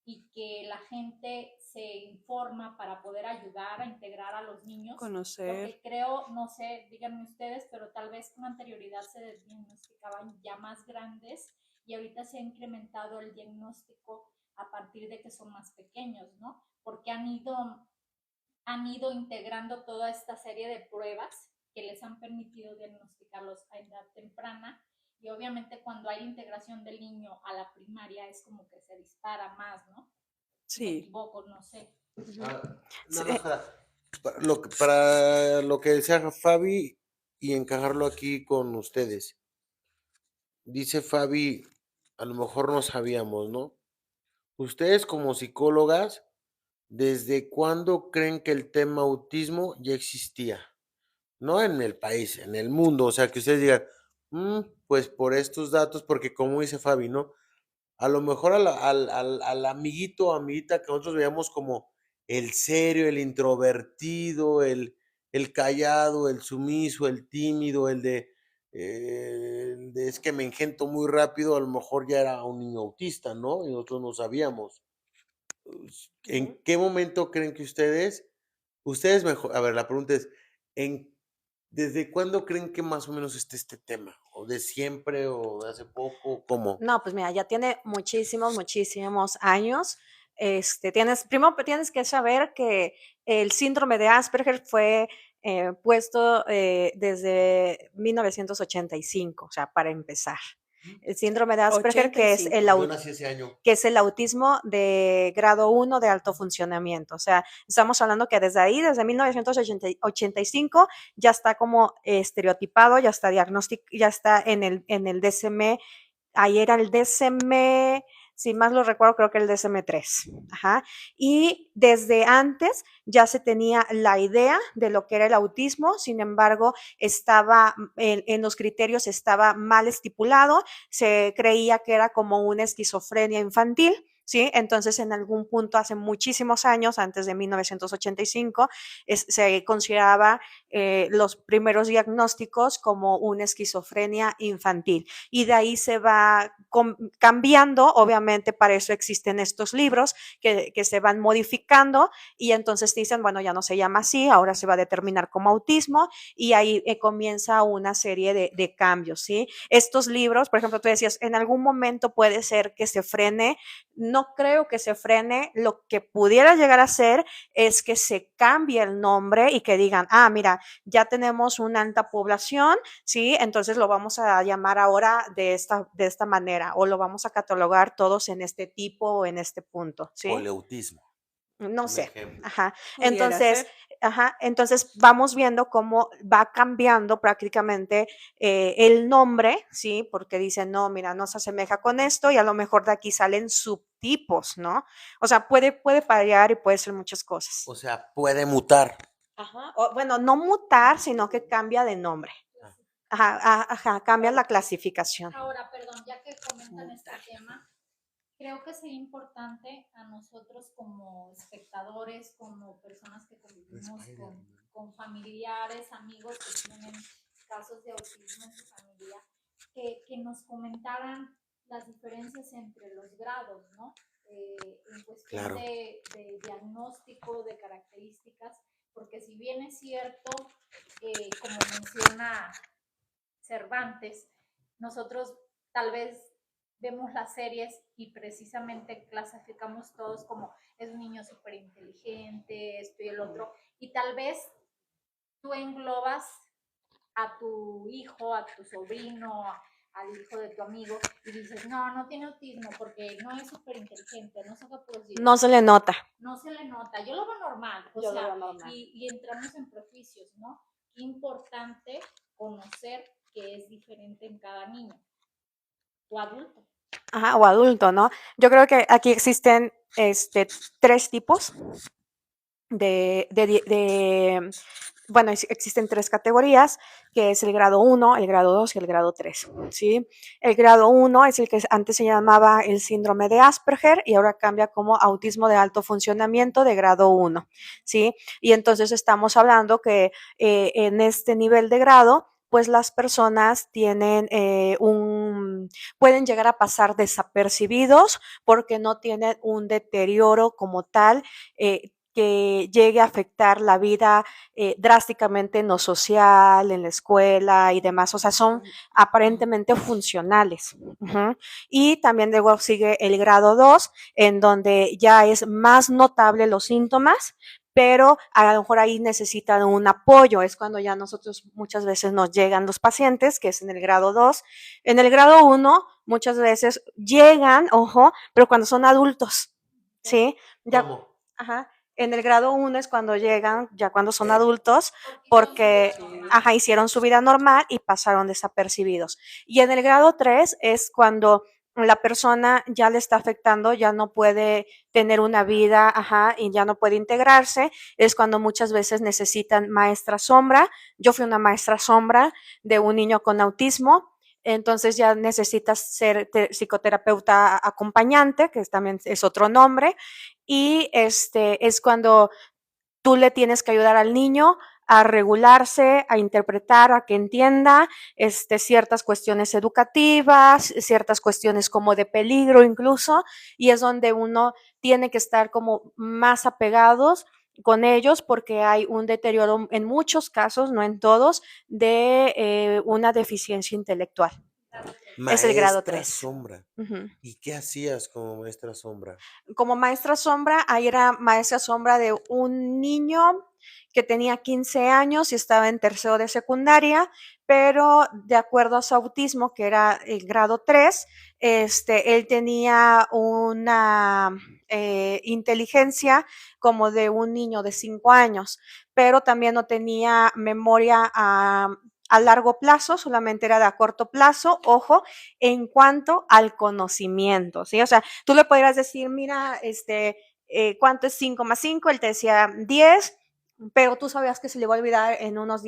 y que la gente se informa para poder ayudar a integrar a los niños. Conocer. Porque creo, no sé, díganme ustedes, pero tal vez con anterioridad se diagnosticaban ya más grandes y ahorita se ha incrementado el diagnóstico a partir de que son más pequeños, ¿no? Porque han ido integrando toda esta serie de pruebas que les han permitido diagnosticarlos a edad temprana y obviamente cuando hay integración del niño a la primaria es como que se dispara más, ¿no? Si me Sí. equivoco, no sé. Ah, Sí. nada más para lo que decía Fabi y encajarlo aquí con ustedes. Dice Fabi, a lo mejor no sabíamos, ¿no? ustedes como psicólogas, ¿desde cuándo creen que el tema autismo ya existía? No en el país, en el mundo. O sea, que ustedes digan, pues por estos datos, porque como dice Fabi, ¿no? A lo mejor al amiguito o amiguita que nosotros veíamos como el serio, el introvertido, el callado, el sumiso, el tímido, el de es que me engento muy rápido, a lo mejor ya era un niño autista, ¿no? Y nosotros no sabíamos. ¿En qué momento creen que ustedes mejor, a ver, la pregunta es, ¿desde cuándo creen que más o menos esté este tema? ¿O de siempre o de hace poco? ¿Cómo? No, pues mira, ya tiene muchísimos años. Primero tienes que saber que el síndrome de Asperger fue puesto desde 1985, o sea, para empezar. El síndrome de Asperger, 85. Yo nací ese año. que es el autismo de grado 1 de alto funcionamiento. O sea, estamos hablando que desde ahí, desde 1985, ya está como estereotipado, ya está diagnóstico, ya está en el DSM. Ahí era el DSM, si más lo recuerdo, creo que el DSM-3. Ajá. Y desde antes ya se tenía la idea de lo que era el autismo, sin embargo, estaba en los criterios estaba mal estipulado, se creía que era como una esquizofrenia infantil. ¿Sí? Entonces, en algún punto, hace muchísimos años, antes de 1985, se consideraba los primeros diagnósticos como una esquizofrenia infantil. Y de ahí se va cambiando, obviamente para eso existen estos libros que se van modificando y entonces dicen, bueno, ya no se llama así, ahora se va a determinar como autismo y ahí comienza una serie de cambios, ¿sí? Estos libros, por ejemplo, tú decías, en algún momento puede ser que se frene, no creo que se frene, lo que pudiera llegar a ser es que se cambie el nombre y que digan, mira, ya tenemos una alta población, ¿sí? Entonces lo vamos a llamar ahora de esta manera o lo vamos a catalogar todos en este tipo o en este punto, ¿sí? Poliautismo. No Un sé. ejemplo. Ajá. Pudiera Entonces, ser. entonces vamos viendo cómo va cambiando prácticamente el nombre, ¿sí? Porque dicen, no, mira, no se asemeja con esto y a lo mejor de aquí salen subtipos, ¿no? O sea, puede variar y puede ser muchas cosas. O sea, puede mutar. Ajá. Bueno, no mutar, sino que cambia de nombre. Ajá, cambia la clasificación. Ahora, perdón, ya que comentan este tema, creo que sería importante a nosotros como espectadores, como personas que convivimos con familiares, amigos que tienen casos de autismo en su familia, que nos comentaran las diferencias entre los grados, ¿no? En cuestión Claro. de diagnóstico, de características, porque si bien es cierto, como menciona Cervantes, nosotros tal vez vemos las series y precisamente clasificamos todos como es un niño súper inteligente, esto y el otro, y tal vez tú englobas a tu hijo, a tu sobrino, al hijo de tu amigo y dices, no tiene autismo porque no es súper inteligente, no se producir. No se le nota. No se le nota, yo lo veo normal, Yo lo veo normal. y entramos en prejuicios, ¿no? Qué importante conocer que es diferente en cada niño o adulto. Ajá, o adulto, ¿no? Yo creo que aquí existen 3 tipos bueno, existen 3 categorías, que es el grado 1, el grado 2 y el grado 3, ¿sí? El grado 1 es el que antes se llamaba el síndrome de Asperger y ahora cambia como autismo de alto funcionamiento de grado 1, ¿sí? Y entonces estamos hablando que en este nivel de grado, pues las personas tienen pueden llegar a pasar desapercibidos porque no tienen un deterioro como tal que llegue a afectar la vida drásticamente en lo social, en la escuela y demás. O sea, son aparentemente funcionales. Y también luego sigue el grado 2, en donde ya es más notable los síntomas, pero a lo mejor ahí necesitan un apoyo. Es cuando ya nosotros muchas veces nos llegan los pacientes, que es en el grado 2. En el grado 1 muchas veces llegan, ojo, pero cuando son adultos, ¿sí? Ya, ¿Cómo? ajá. En el grado 1 es cuando llegan, ya cuando son adultos, porque hicieron su vida normal y pasaron desapercibidos. Y en el grado 3 es cuando la persona ya le está afectando, ya no puede tener una vida, y ya no puede integrarse, es cuando muchas veces necesitan maestra sombra. Yo fui una maestra sombra de un niño con autismo, entonces ya necesitas ser psicoterapeuta acompañante, que también es otro nombre, y es cuando tú le tienes que ayudar al niño a regularse, a interpretar, a que entienda ciertas cuestiones educativas, ciertas cuestiones como de peligro incluso, y es donde uno tiene que estar como más apegados con ellos porque hay un deterioro en muchos casos, no en todos, de una deficiencia intelectual. Es el grado Maestra 3. sombra. Ujú. ¿Y qué hacías como maestra sombra? Como maestra sombra, ahí era maestra sombra de un niño que tenía 15 años y estaba en tercero de secundaria, pero de acuerdo a su autismo, que era el grado 3, él tenía una inteligencia como de un niño de 5 años, pero también no tenía memoria a largo plazo, solamente era de a corto plazo, ojo, en cuanto al conocimiento, ¿sí? O sea, tú le podrías decir, mira, ¿cuánto es 5 más 5? Él te decía 10, pero tú sabías que se le va a olvidar en unos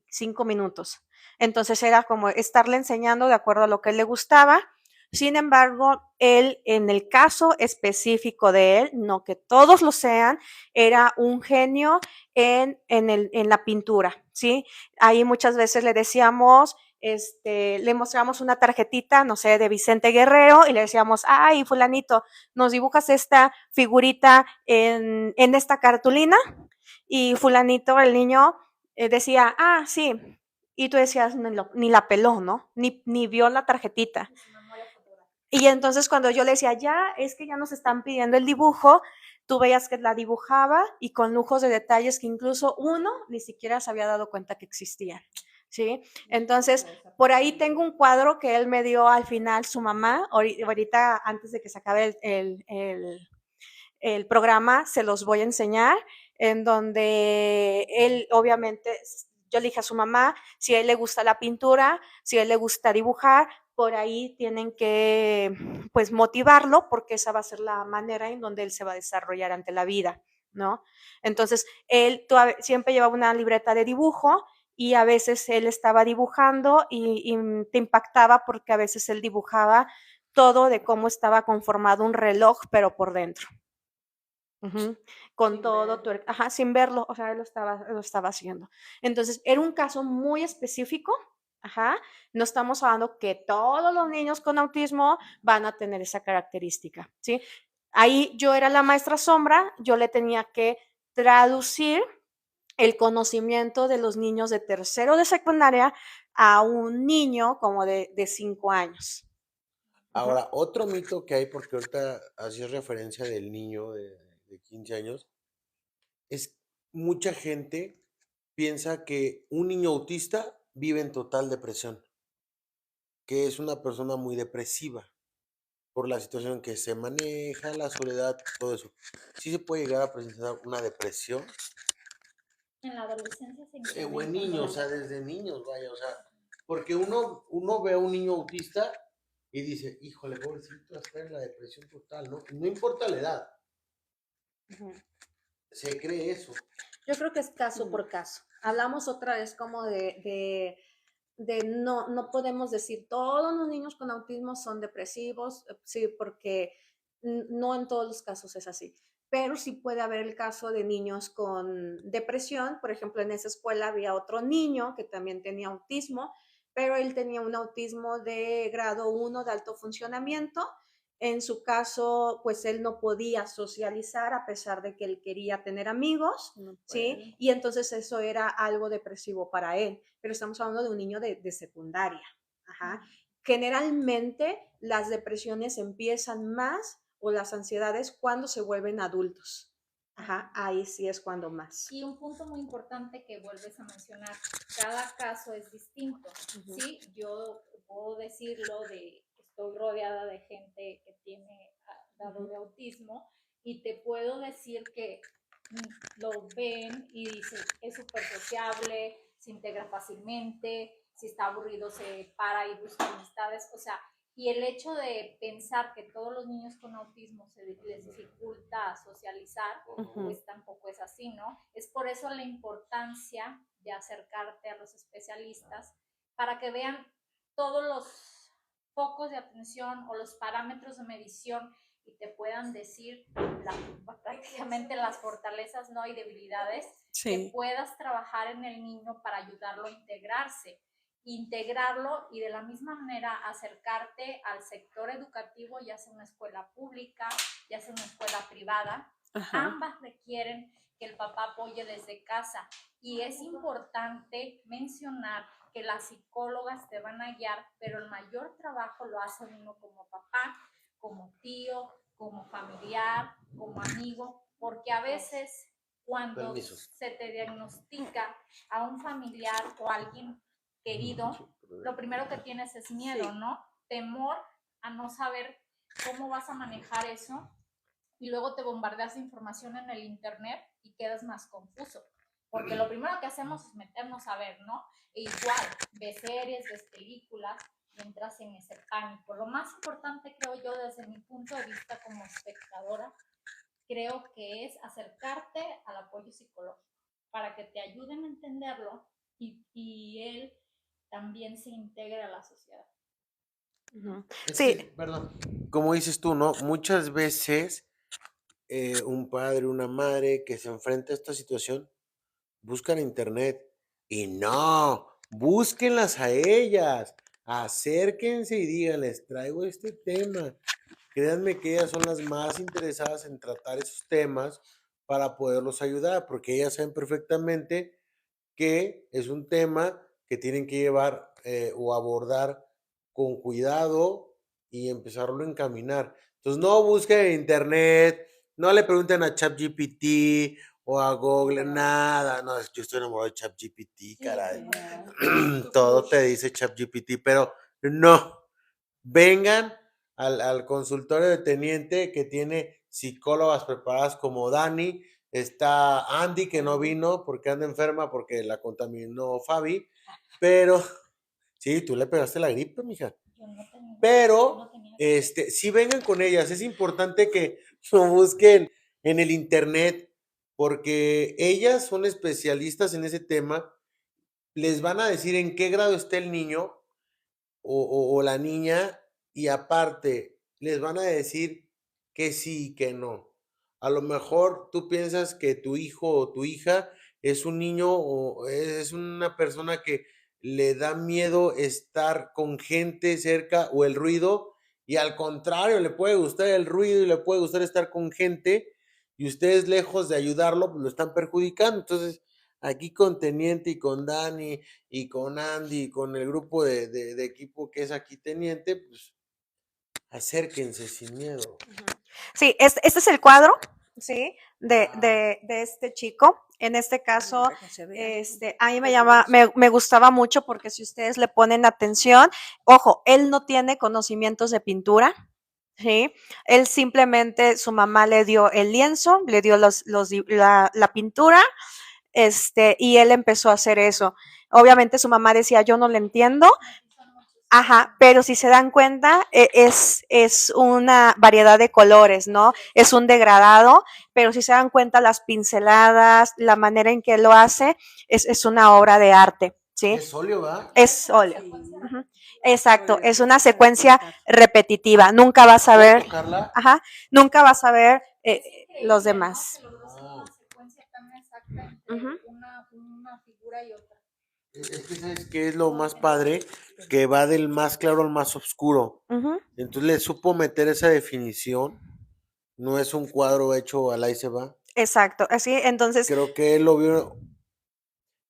5 minutos. Entonces era como estarle enseñando de acuerdo a lo que él le gustaba. Sin embargo, él, en el caso específico de él, no que todos lo sean, era un genio en la pintura, ¿sí? Ahí muchas veces le decíamos, le mostramos una tarjetita, no sé, de Vicente Guerrero y le decíamos, ay, fulanito, nos dibujas esta figurita en esta cartulina, y fulanito, el niño, decía, sí, y tú decías, ni la peló, ¿no? Ni vio la tarjetita. Y entonces cuando yo le decía, ya, es que ya nos están pidiendo el dibujo, tú veías que la dibujaba y con lujos de detalles que incluso uno ni siquiera se había dado cuenta que existían, ¿sí? Entonces, por ahí tengo un cuadro que él me dio al final su mamá, ahorita antes de que se acabe el programa, se los voy a enseñar, en donde él obviamente, yo le dije a su mamá, si a él le gusta la pintura, si a él le gusta dibujar, por ahí tienen que pues motivarlo porque esa va a ser la manera en donde él se va a desarrollar ante la vida, ¿no? Entonces, él siempre llevaba una libreta de dibujo y a veces él estaba dibujando y te impactaba porque a veces él dibujaba todo de cómo estaba conformado un reloj, pero por dentro. Con Sin todo ver. sin verlo, o sea, él lo estaba haciendo. Entonces, era un caso muy específico, no estamos hablando que todos los niños con autismo van a tener esa característica, ¿sí? Ahí yo era la maestra sombra, yo le tenía que traducir el conocimiento de los niños de tercero de secundaria a un niño como de 5 años. Ahora, otro mito que hay, porque ahorita hacías referencia del niño de 15 años, es mucha gente piensa que un niño autista vive en total depresión, que es una persona muy depresiva por la situación en que se maneja, la soledad, todo eso. Sí se puede llegar a presentar una depresión. En la adolescencia se O en incrementa niños, o sea, todavía. desde niños, vaya, o sea, porque uno ve a un niño autista y dice, híjole, pobrecito, está en la depresión total, ¿no? No importa la edad, se cree eso. Yo creo que es caso por caso. Hablamos otra vez como de no podemos decir todos los niños con autismo son depresivos, sí, porque no en todos los casos es así. Pero sí puede haber el caso de niños con depresión. Por ejemplo, en esa escuela había otro niño que también tenía autismo, pero él tenía un autismo de grado 1 de alto funcionamiento. En su caso, pues él no podía socializar a pesar de que él quería tener amigos, No ¿sí? puede. Y entonces eso era algo depresivo para él. Pero estamos hablando de un niño de secundaria. Generalmente las depresiones empiezan más o las ansiedades cuando se vuelven adultos. Ahí sí es cuando más. Y un punto muy importante que vuelves a mencionar, cada caso es distinto, ¿sí? Yo puedo decirlo estoy rodeada de gente que tiene dado de autismo y te puedo decir que lo ven y dicen, es súper sociable, se integra fácilmente, si está aburrido se para y busca amistades, o sea, Y el hecho de pensar que todos los niños con autismo se les dificulta socializar, pues tampoco es así, ¿no? Es por eso la importancia de acercarte a los especialistas para que vean todos los focos de atención o los parámetros de medición y te puedan decir prácticamente las fortalezas, ¿no? Y debilidades que puedas trabajar en el niño para ayudarlo a integrarlo y de la misma manera acercarte al sector educativo, ya sea una escuela pública, ya sea una escuela privada. Ambas requieren que el papá apoye desde casa y es importante mencionar que las psicólogas te van a guiar, pero el mayor trabajo lo hace uno como papá, como tío, como familiar, como amigo, porque a veces cuando se te diagnostica a un familiar o a alguien querido, lo primero que tienes es miedo, ¿no? Temor a no saber cómo vas a manejar eso y luego te bombardeas de información en el internet y quedas más confuso. Porque lo primero que hacemos es meternos a ver, ¿no? E igual, ves series, ves películas y entras en ese pánico. Lo más importante, creo yo, desde mi punto de vista como espectadora, creo que es acercarte al apoyo psicológico para que te ayuden a entenderlo y él también se integre a la sociedad. Sí. Perdón. Como dices tú, ¿no? Muchas veces un padre, una madre que se enfrenta a esta situación buscan internet y no, búsquenlas a ellas, acérquense y digan, les traigo este tema. Créanme que ellas son las más interesadas en tratar esos temas para poderlos ayudar, porque ellas saben perfectamente que es un tema que tienen que llevar o abordar con cuidado y empezarlo a encaminar. Entonces no busquen en internet, no le pregunten a ChatGPT o a Google, nada. No, yo estoy enamorado de ChatGPT, caray. Todo te dice ChatGPT, pero no. Vengan al consultorio de teniente que tiene psicólogas preparadas como Dani. Está Andy, que no vino porque anda enferma porque la contaminó Fabi. Pero, sí, tú le pegaste la gripe, mija. Pero, sí vengan con ellas. Es importante que lo busquen en el internet porque ellas son especialistas en ese tema. Les van a decir en qué grado está el niño o la niña y aparte les van a decir que sí y que no. A lo mejor tú piensas que tu hijo o tu hija es un niño o es una persona que le da miedo estar con gente cerca o el ruido y al contrario le puede gustar el ruido y le puede gustar estar con gente y ustedes lejos de ayudarlo pues lo están perjudicando. Entonces aquí con Teniente y con Dani y con Andy y con el grupo de equipo que es aquí Teniente, pues acérquense sin miedo. Sí, este es el cuadro, ¿sí? De este chico. En este caso, a mí me gustaba mucho porque si ustedes le ponen atención, ojo, él no tiene conocimientos de pintura, ¿sí? Él simplemente, su mamá le dio el lienzo, le dio la pintura, y él empezó a hacer eso. Obviamente su mamá decía, yo no le entiendo. Ajá, pero si se dan cuenta, es una variedad de colores, ¿no? Es un degradado, pero si se dan cuenta, las pinceladas, la manera en que lo hace, es una obra de arte, ¿sí? Es óleo, ¿verdad? Es óleo. Uh-huh. Exacto, es una secuencia repetitiva. Nunca vas a ver, ajá, nunca vas a ver los demás. Una secuencia tan exacta entre una figura y otra. Es que sabes qué es lo más padre, que va del más claro al más oscuro. Entonces le supo meter esa definición. No es un cuadro hecho al ahí se va. Exacto, así entonces. Creo que él lo vio,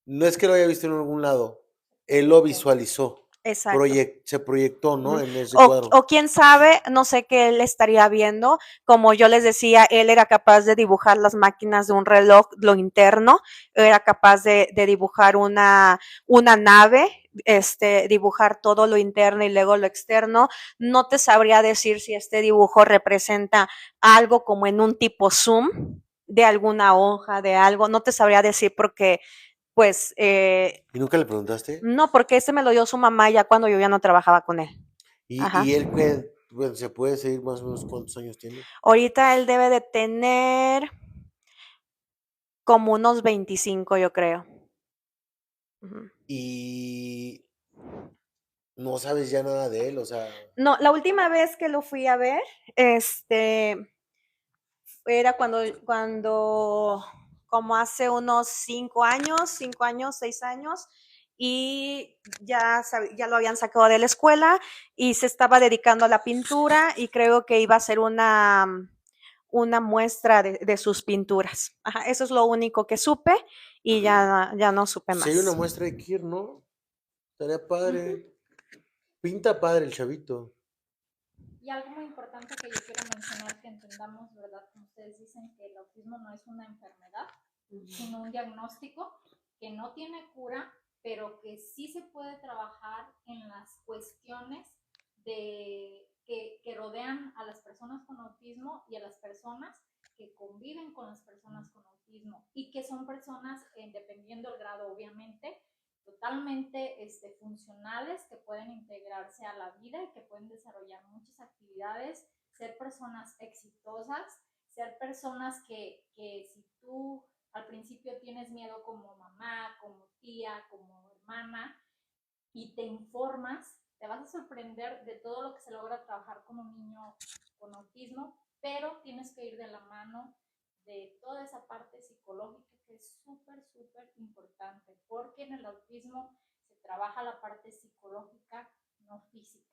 no es que lo haya visto en algún lado, él lo visualizó. Exacto. Se proyectó, ¿no? En ese cuadro. O quién sabe, no sé qué él estaría viendo. Como yo les decía, él era capaz de dibujar las máquinas de un reloj, lo interno, era capaz de dibujar una nave, dibujar todo lo interno y luego lo externo. No te sabría decir si este dibujo representa algo como en un tipo zoom de alguna hoja, de algo. No te sabría decir porque pues... ¿Y nunca le preguntaste? No, porque me lo dio su mamá ya cuando yo ya no trabajaba con él. Ajá. Y él, bueno, se puede seguir más o menos cuántos años tiene. Ahorita él debe de tener como unos 25, yo creo. Ujú. Y no sabes ya nada de él, o sea, No, la última vez que lo fui a ver, era cuando como hace unos 5 años, 6 años, y ya lo habían sacado de la escuela y se estaba dedicando a la pintura y creo que iba a ser una muestra de sus pinturas. Ajá, eso es lo único que supe y ya no supe si hay una más. muestra de Kir, ¿no? Estaría padre. Ujú. Pinta padre el chavito. Y algo muy importante que yo quiero mencionar, que entendamos, ¿verdad? Como ustedes dicen, que el autismo no es una enfermedad, sino un diagnóstico que no tiene cura, pero que sí se puede trabajar en las cuestiones que rodean a las personas con autismo y a las personas que conviven con las personas con autismo y que son personas, dependiendo del grado, obviamente, totalmente funcionales, que pueden integrarse a la vida y que pueden desarrollar muchas actividades, ser personas exitosas, ser personas que si tú al principio tienes miedo como mamá, como tía, como hermana, y te informas, te vas a sorprender de todo lo que se logra trabajar con un niño con autismo, pero tienes que ir de la mano de toda esa parte psicológica que es súper, súper importante, porque en el autismo se trabaja la parte psicológica, no física,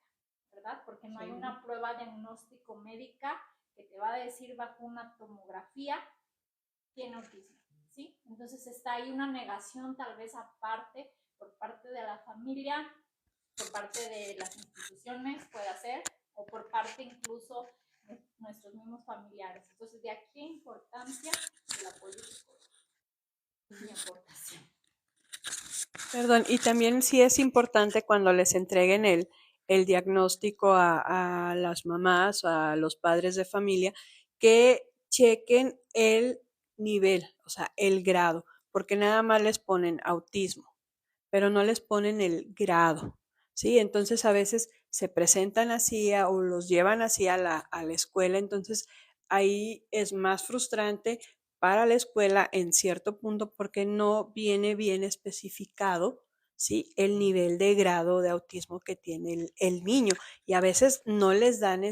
¿verdad? Porque no hay una prueba diagnóstico médica que te va a decir bajo una tomografía tiene autismo, ¿sí? Entonces está ahí una negación tal vez aparte por parte de la familia, por parte de las instituciones, puede ser, o por parte incluso de nuestros mismos familiares. Entonces, de aquí importancia del apoyo psicológico y aportación. Perdón, y también sí es importante cuando les entreguen el diagnóstico a las mamás, a los padres de familia, que chequen el nivel, o sea, el grado, porque nada más les ponen autismo, pero no les ponen el grado, ¿sí? Entonces a veces se presentan así o los llevan así a la escuela, entonces ahí es más frustrante para la escuela en cierto punto porque no viene bien especificado, ¿sí? El nivel de grado de autismo que tiene el niño y a veces no les dan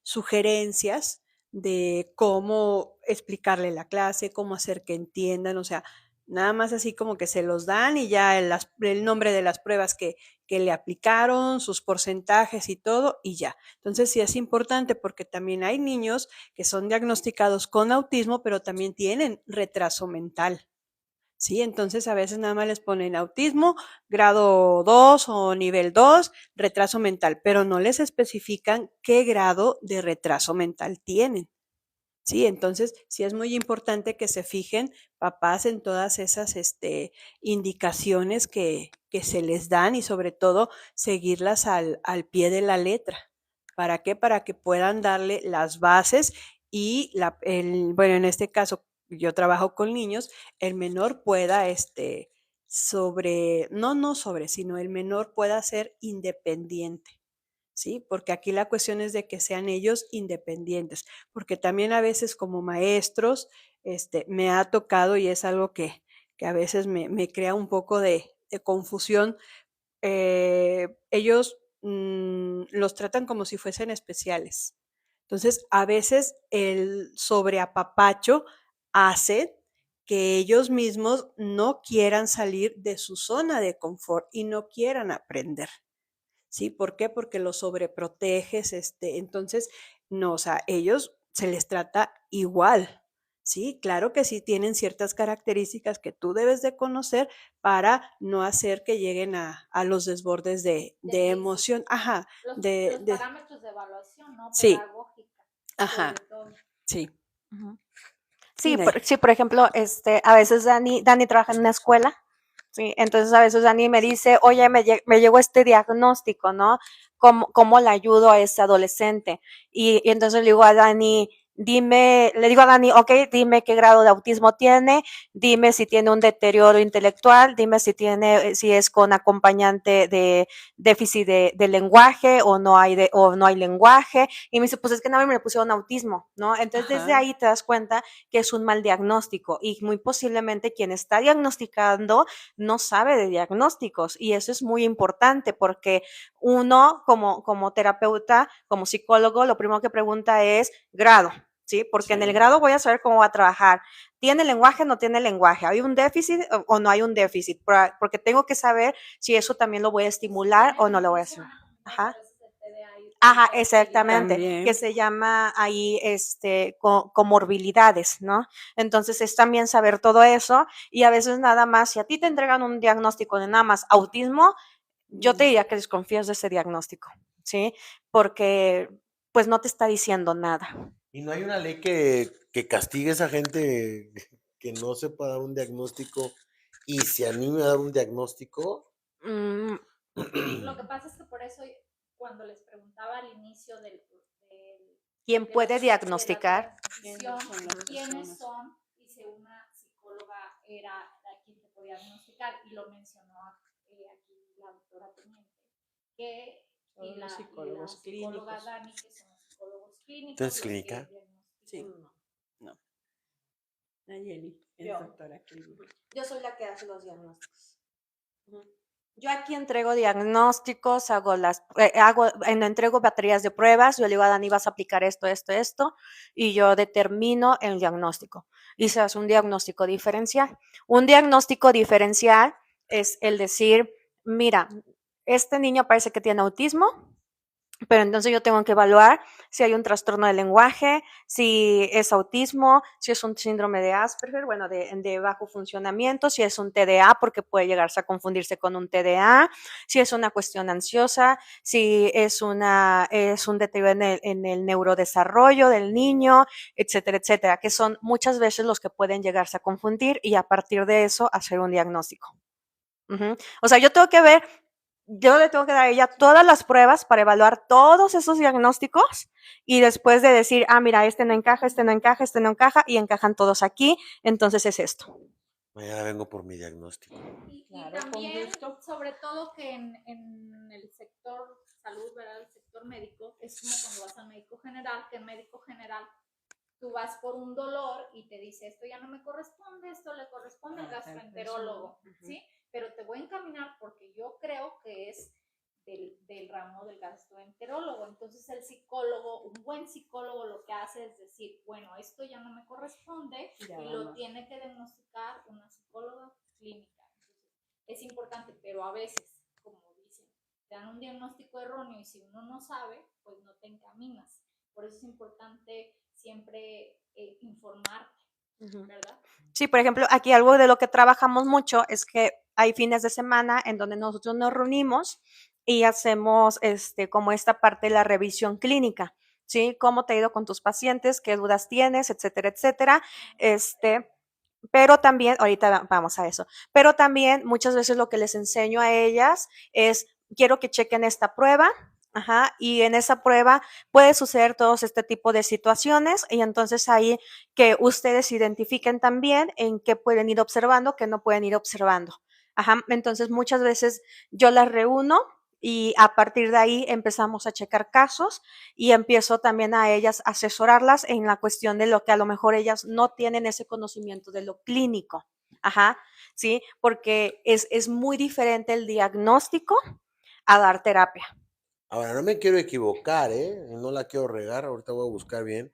sugerencias de cómo explicarle la clase, cómo hacer que entiendan, o sea, nada más así como que se los dan y ya el nombre de las pruebas que le aplicaron, sus porcentajes y todo, y ya. Entonces sí es importante porque también hay niños que son diagnosticados con autismo, pero también tienen retraso mental. Sí, entonces a veces nada más les ponen autismo, grado 2 o nivel 2, retraso mental, pero no les especifican qué grado de retraso mental tienen. Sí, entonces sí es muy importante que se fijen papás en todas esas indicaciones que se les dan y sobre todo seguirlas al pie de la letra. ¿Para qué? Para que puedan darle las bases y bueno, en este caso yo trabajo con niños, el menor pueda sino el menor pueda ser independiente. ¿Sí? Porque aquí la cuestión es de que sean ellos independientes, porque también a veces como maestros, me ha tocado y es algo que a veces me crea un poco de confusión. Ellos los tratan como si fuesen especiales. Entonces, a veces el sobreapapacho hace que ellos mismos no quieran salir de su zona de confort y no quieran aprender. ¿Sí? ¿Por qué? Porque los sobreproteges, entonces, no, o sea, ellos se les trata igual, ¿sí? Claro que sí tienen ciertas características que tú debes de conocer para no hacer que lleguen a los desbordes de emoción, ajá, Los parámetros de evaluación, ¿no? sí, Pedagógica, ajá, sobre todo. sí, Ujú. sí, Sí, Nay. sí, por ejemplo, a veces Dani trabaja en una escuela, sí, entonces a veces Dani me dice, oye, me llegó este diagnóstico, ¿no? ¿Cómo le ayudo a este adolescente? Y entonces le digo a Dani, dime, le digo a Dani, ok, dime qué grado de autismo tiene, dime si tiene un deterioro intelectual, dime si tiene, si es con acompañante de déficit de lenguaje o no hay lenguaje. Y me dice, pues es que nada más me le pusieron autismo, ¿no? Entonces desde Ajá. ahí te das cuenta que es un mal diagnóstico y muy posiblemente quien está diagnosticando no sabe de diagnósticos. Y eso es muy importante porque uno como terapeuta, como psicólogo, lo primero que pregunta es grado. ¿Sí? Porque en el Sí. grado voy a saber cómo va a trabajar. ¿Tiene lenguaje o no tiene lenguaje? ¿Hay un déficit o no hay un déficit? Porque tengo que saber si eso también lo voy a estimular o no lo voy a hacer. Ajá. Ajá, exactamente, que También. se llama ahí comorbilidades, ¿no? Entonces es también saber todo eso y a veces nada más, si a ti te entregan un diagnóstico de nada más autismo, yo te diría que desconfías de ese diagnóstico, ¿sí? Porque pues no te está diciendo nada. ¿Y no hay una ley que castigue a esa gente que no sepa dar un diagnóstico y se anime a dar un diagnóstico? Mm, Lo que pasa es que por eso cuando les preguntaba al inicio ¿Quién de puede la diagnosticar? transición, ¿Quiénes son las quiénes personas? son, y si una psicóloga era la quien te podía diagnosticar, y lo mencionó aquí la doctora Teniente, que Son y los la psicólogos psicóloga clínicos. Dani, que son los psicólogos clínicos, ¿Entonces los que clínica? Sí. diagnostican. No. Nayeli es Yo. doctora clínica. Yo soy la que hace los diagnósticos. Yo aquí entrego diagnósticos, entrego baterías de pruebas, yo le digo a Dani, vas a aplicar esto, esto, esto, y yo determino el diagnóstico. Y se hace un diagnóstico diferencial. Un diagnóstico diferencial es el decir, mira, este niño parece que tiene autismo, pero entonces yo tengo que evaluar si hay un trastorno del lenguaje, si es autismo, si es un síndrome de Asperger, bueno, de bajo funcionamiento, si es un TDA, porque puede llegarse a confundirse con un TDA, si es una cuestión ansiosa, si es un deterioro en el neurodesarrollo del niño, etcétera, etcétera, que son muchas veces los que pueden llegarse a confundir y a partir de eso hacer un diagnóstico. O sea, yo le tengo que dar a ella todas las pruebas para evaluar todos esos diagnósticos y después de decir, mira, este no encaja, este no encaja, este no encaja y encajan todos aquí, entonces es esto. Mañana vengo por mi diagnóstico. Y Claro, con también, gusto. sobre todo que en el sector salud, ¿verdad? El sector médico, es como cuando vas al médico general, que el médico general tú vas por un dolor y te dice, esto ya no me corresponde, esto le corresponde al gastroenterólogo, ¿sí? Pero te voy a encaminar porque yo creo que es del ramo del gastroenterólogo. Entonces el psicólogo, un buen psicólogo lo que hace es decir, bueno, esto ya no me corresponde Ya y lo tiene que diagnosticar una psicóloga clínica. Entonces, es importante, pero a veces, como dicen, te dan un diagnóstico erróneo y si uno no sabe, pues no te encaminas. Por eso es importante siempre informarte, ¿verdad? Sí, por ejemplo, aquí algo de lo que trabajamos mucho es que hay fines de semana en donde nosotros nos reunimos y hacemos como esta parte de la revisión clínica, ¿sí? ¿Cómo te ha ido con tus pacientes? ¿Qué dudas tienes? Etcétera, etcétera. Pero también, ahorita vamos a eso, pero también muchas veces lo que les enseño a ellas es, quiero que chequen esta prueba, ajá, y en esa prueba puede suceder todos este tipo de situaciones y entonces ahí que ustedes identifiquen también en qué pueden ir observando, qué no pueden ir observando. Ajá, entonces muchas veces yo las reúno y a partir de ahí empezamos a checar casos y empiezo también a ellas a asesorarlas en la cuestión de lo que a lo mejor ellas no tienen ese conocimiento de lo clínico. Ajá, ¿sí? Porque es muy diferente el diagnóstico a dar terapia. Ahora, no me quiero equivocar, ¿eh? No la quiero regar, ahorita voy a buscar bien.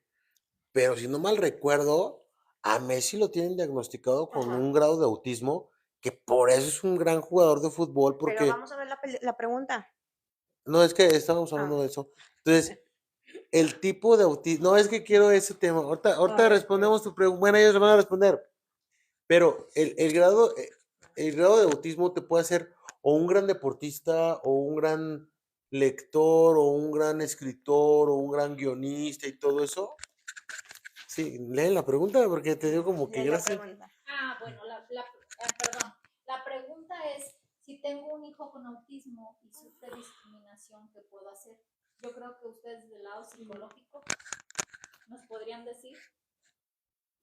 Pero si no mal recuerdo, a Messi lo tienen diagnosticado con un grado de autismo, que por eso es un gran jugador de fútbol, Pero porque vamos a ver la pregunta. no es que estábamos hablando de eso. Entonces, el tipo de autismo, no es que quiero ese tema. Ahorita respondemos tu pregunta. Bueno, ellos van a responder. Pero el grado de autismo te puede hacer o un gran deportista, o un gran lector, o un gran escritor, o un gran guionista y todo eso. Sí, leen la pregunta porque te dio como que gracias. Bueno, perdón. La pregunta es, si tengo un hijo con autismo y sufre discriminación, ¿qué puedo hacer? Yo creo que ustedes del lado psicológico nos podrían decir?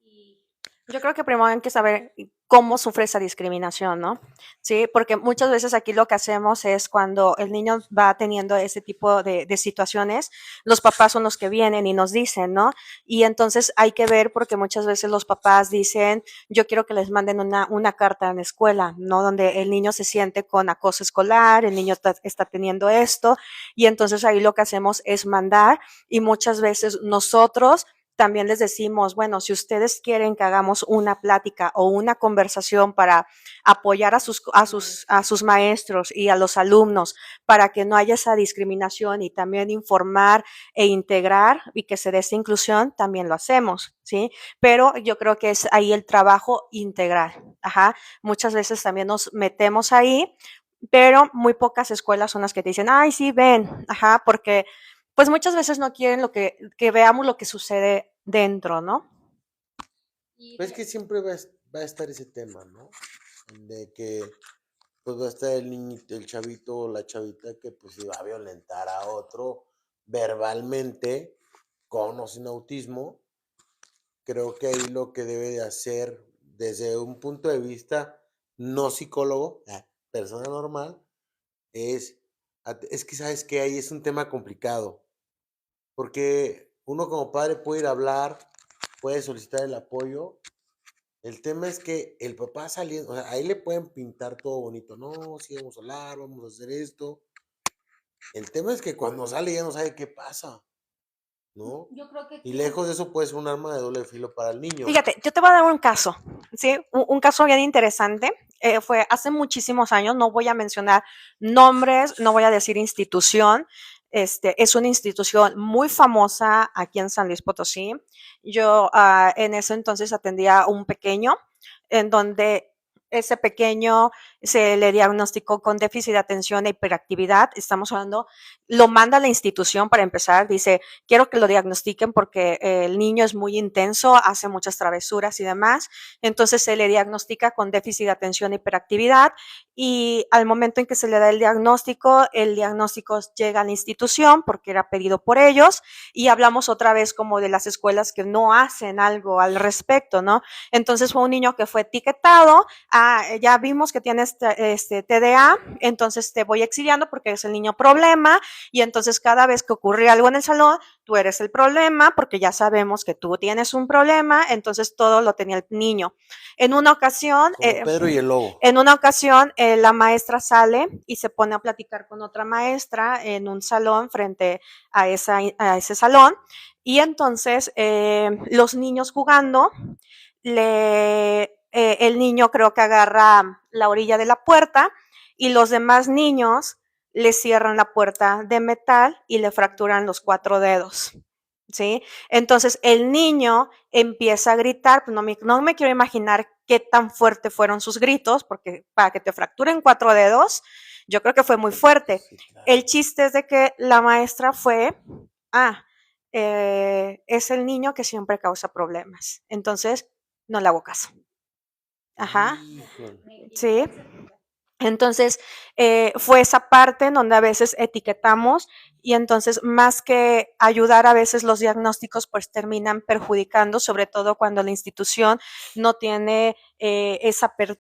Y Yo creo que primero hay que saber cómo sufre esa discriminación, ¿no? Sí, porque muchas veces aquí lo que hacemos es cuando el niño va teniendo ese tipo de situaciones, los papás son los que vienen y nos dicen, ¿no? Y entonces hay que ver porque muchas veces los papás dicen, yo quiero que les manden una carta en la escuela, ¿no? Donde el niño se siente con acoso escolar, el niño está teniendo esto, y entonces ahí lo que hacemos es mandar y muchas veces nosotros también les decimos, bueno, si ustedes quieren que hagamos una plática o una conversación para apoyar a sus maestros y a los alumnos para que no haya esa discriminación y también informar e integrar y que se dé esa inclusión, también lo hacemos, ¿sí? Pero yo creo que es ahí el trabajo integral. Ajá. Muchas veces también nos metemos ahí, pero muy pocas escuelas son las que te dicen, ay, sí, ven, ajá, porque pues muchas veces no quieren que veamos lo que sucede dentro, ¿no? y Pues es que siempre va a estar ese tema, ¿no? De que pues va a estar el niñito, el chavito o la chavita que pues iba a violentar a otro verbalmente, con o sin autismo. Creo que ahí lo que debe de hacer desde un punto de vista no psicólogo, persona normal, es, es que sabes que ahí es un tema complicado, porque uno como padre puede ir a hablar, puede solicitar el apoyo. El tema es que el papá saliendo, o sea, ahí le pueden pintar todo bonito, no, sí, vamos a hablar, vamos a hacer esto. El tema es que cuando sale ya no sabe qué pasa, ¿no? yo creo que Y aquí lejos de eso puede ser un arma de doble filo para el niño. Fíjate, yo te voy a dar un caso, ¿sí? Un caso bien interesante. Fue hace muchísimos años, no voy a mencionar nombres, no voy a decir institución. Es una institución muy famosa aquí en San Luis Potosí. Yo en ese entonces atendía a un pequeño en donde ese pequeño se le diagnosticó con déficit de atención e hiperactividad. Estamos hablando, lo manda a la institución para empezar, dice, quiero que lo diagnostiquen porque el niño es muy intenso, hace muchas travesuras y demás. Entonces se le diagnostica con déficit de atención e hiperactividad y al momento en que se le da el diagnóstico llega a la institución porque era pedido por ellos y hablamos otra vez como de las escuelas que no hacen algo al respecto, ¿no? Entonces fue un niño que fue etiquetado, ya vimos que tienes TDA, entonces te voy exiliando porque es el niño problema y entonces cada vez que ocurre algo en el salón, tú eres el problema porque ya sabemos que tú tienes un problema, entonces todo lo tenía el niño. En una ocasión, Como Pedro y el Lobo. la maestra sale y se pone a platicar con otra maestra en un salón frente a ese salón y entonces los niños jugando, el niño creo que agarra la orilla de la puerta y los demás niños le cierran la puerta de metal y le fracturan los 4 dedos. ¿Sí? Entonces el niño empieza a gritar, pues no me quiero imaginar qué tan fuerte fueron sus gritos, porque para que te fracturen 4 dedos, yo creo que fue muy fuerte. Sí, claro. El chiste es de que la maestra fue, es el niño que siempre causa problemas, entonces no le hago caso. Ajá, Híjole. sí. Entonces, fue esa parte en donde a veces etiquetamos y entonces más que ayudar a veces los diagnósticos pues terminan perjudicando, sobre todo cuando la institución no tiene esa apertura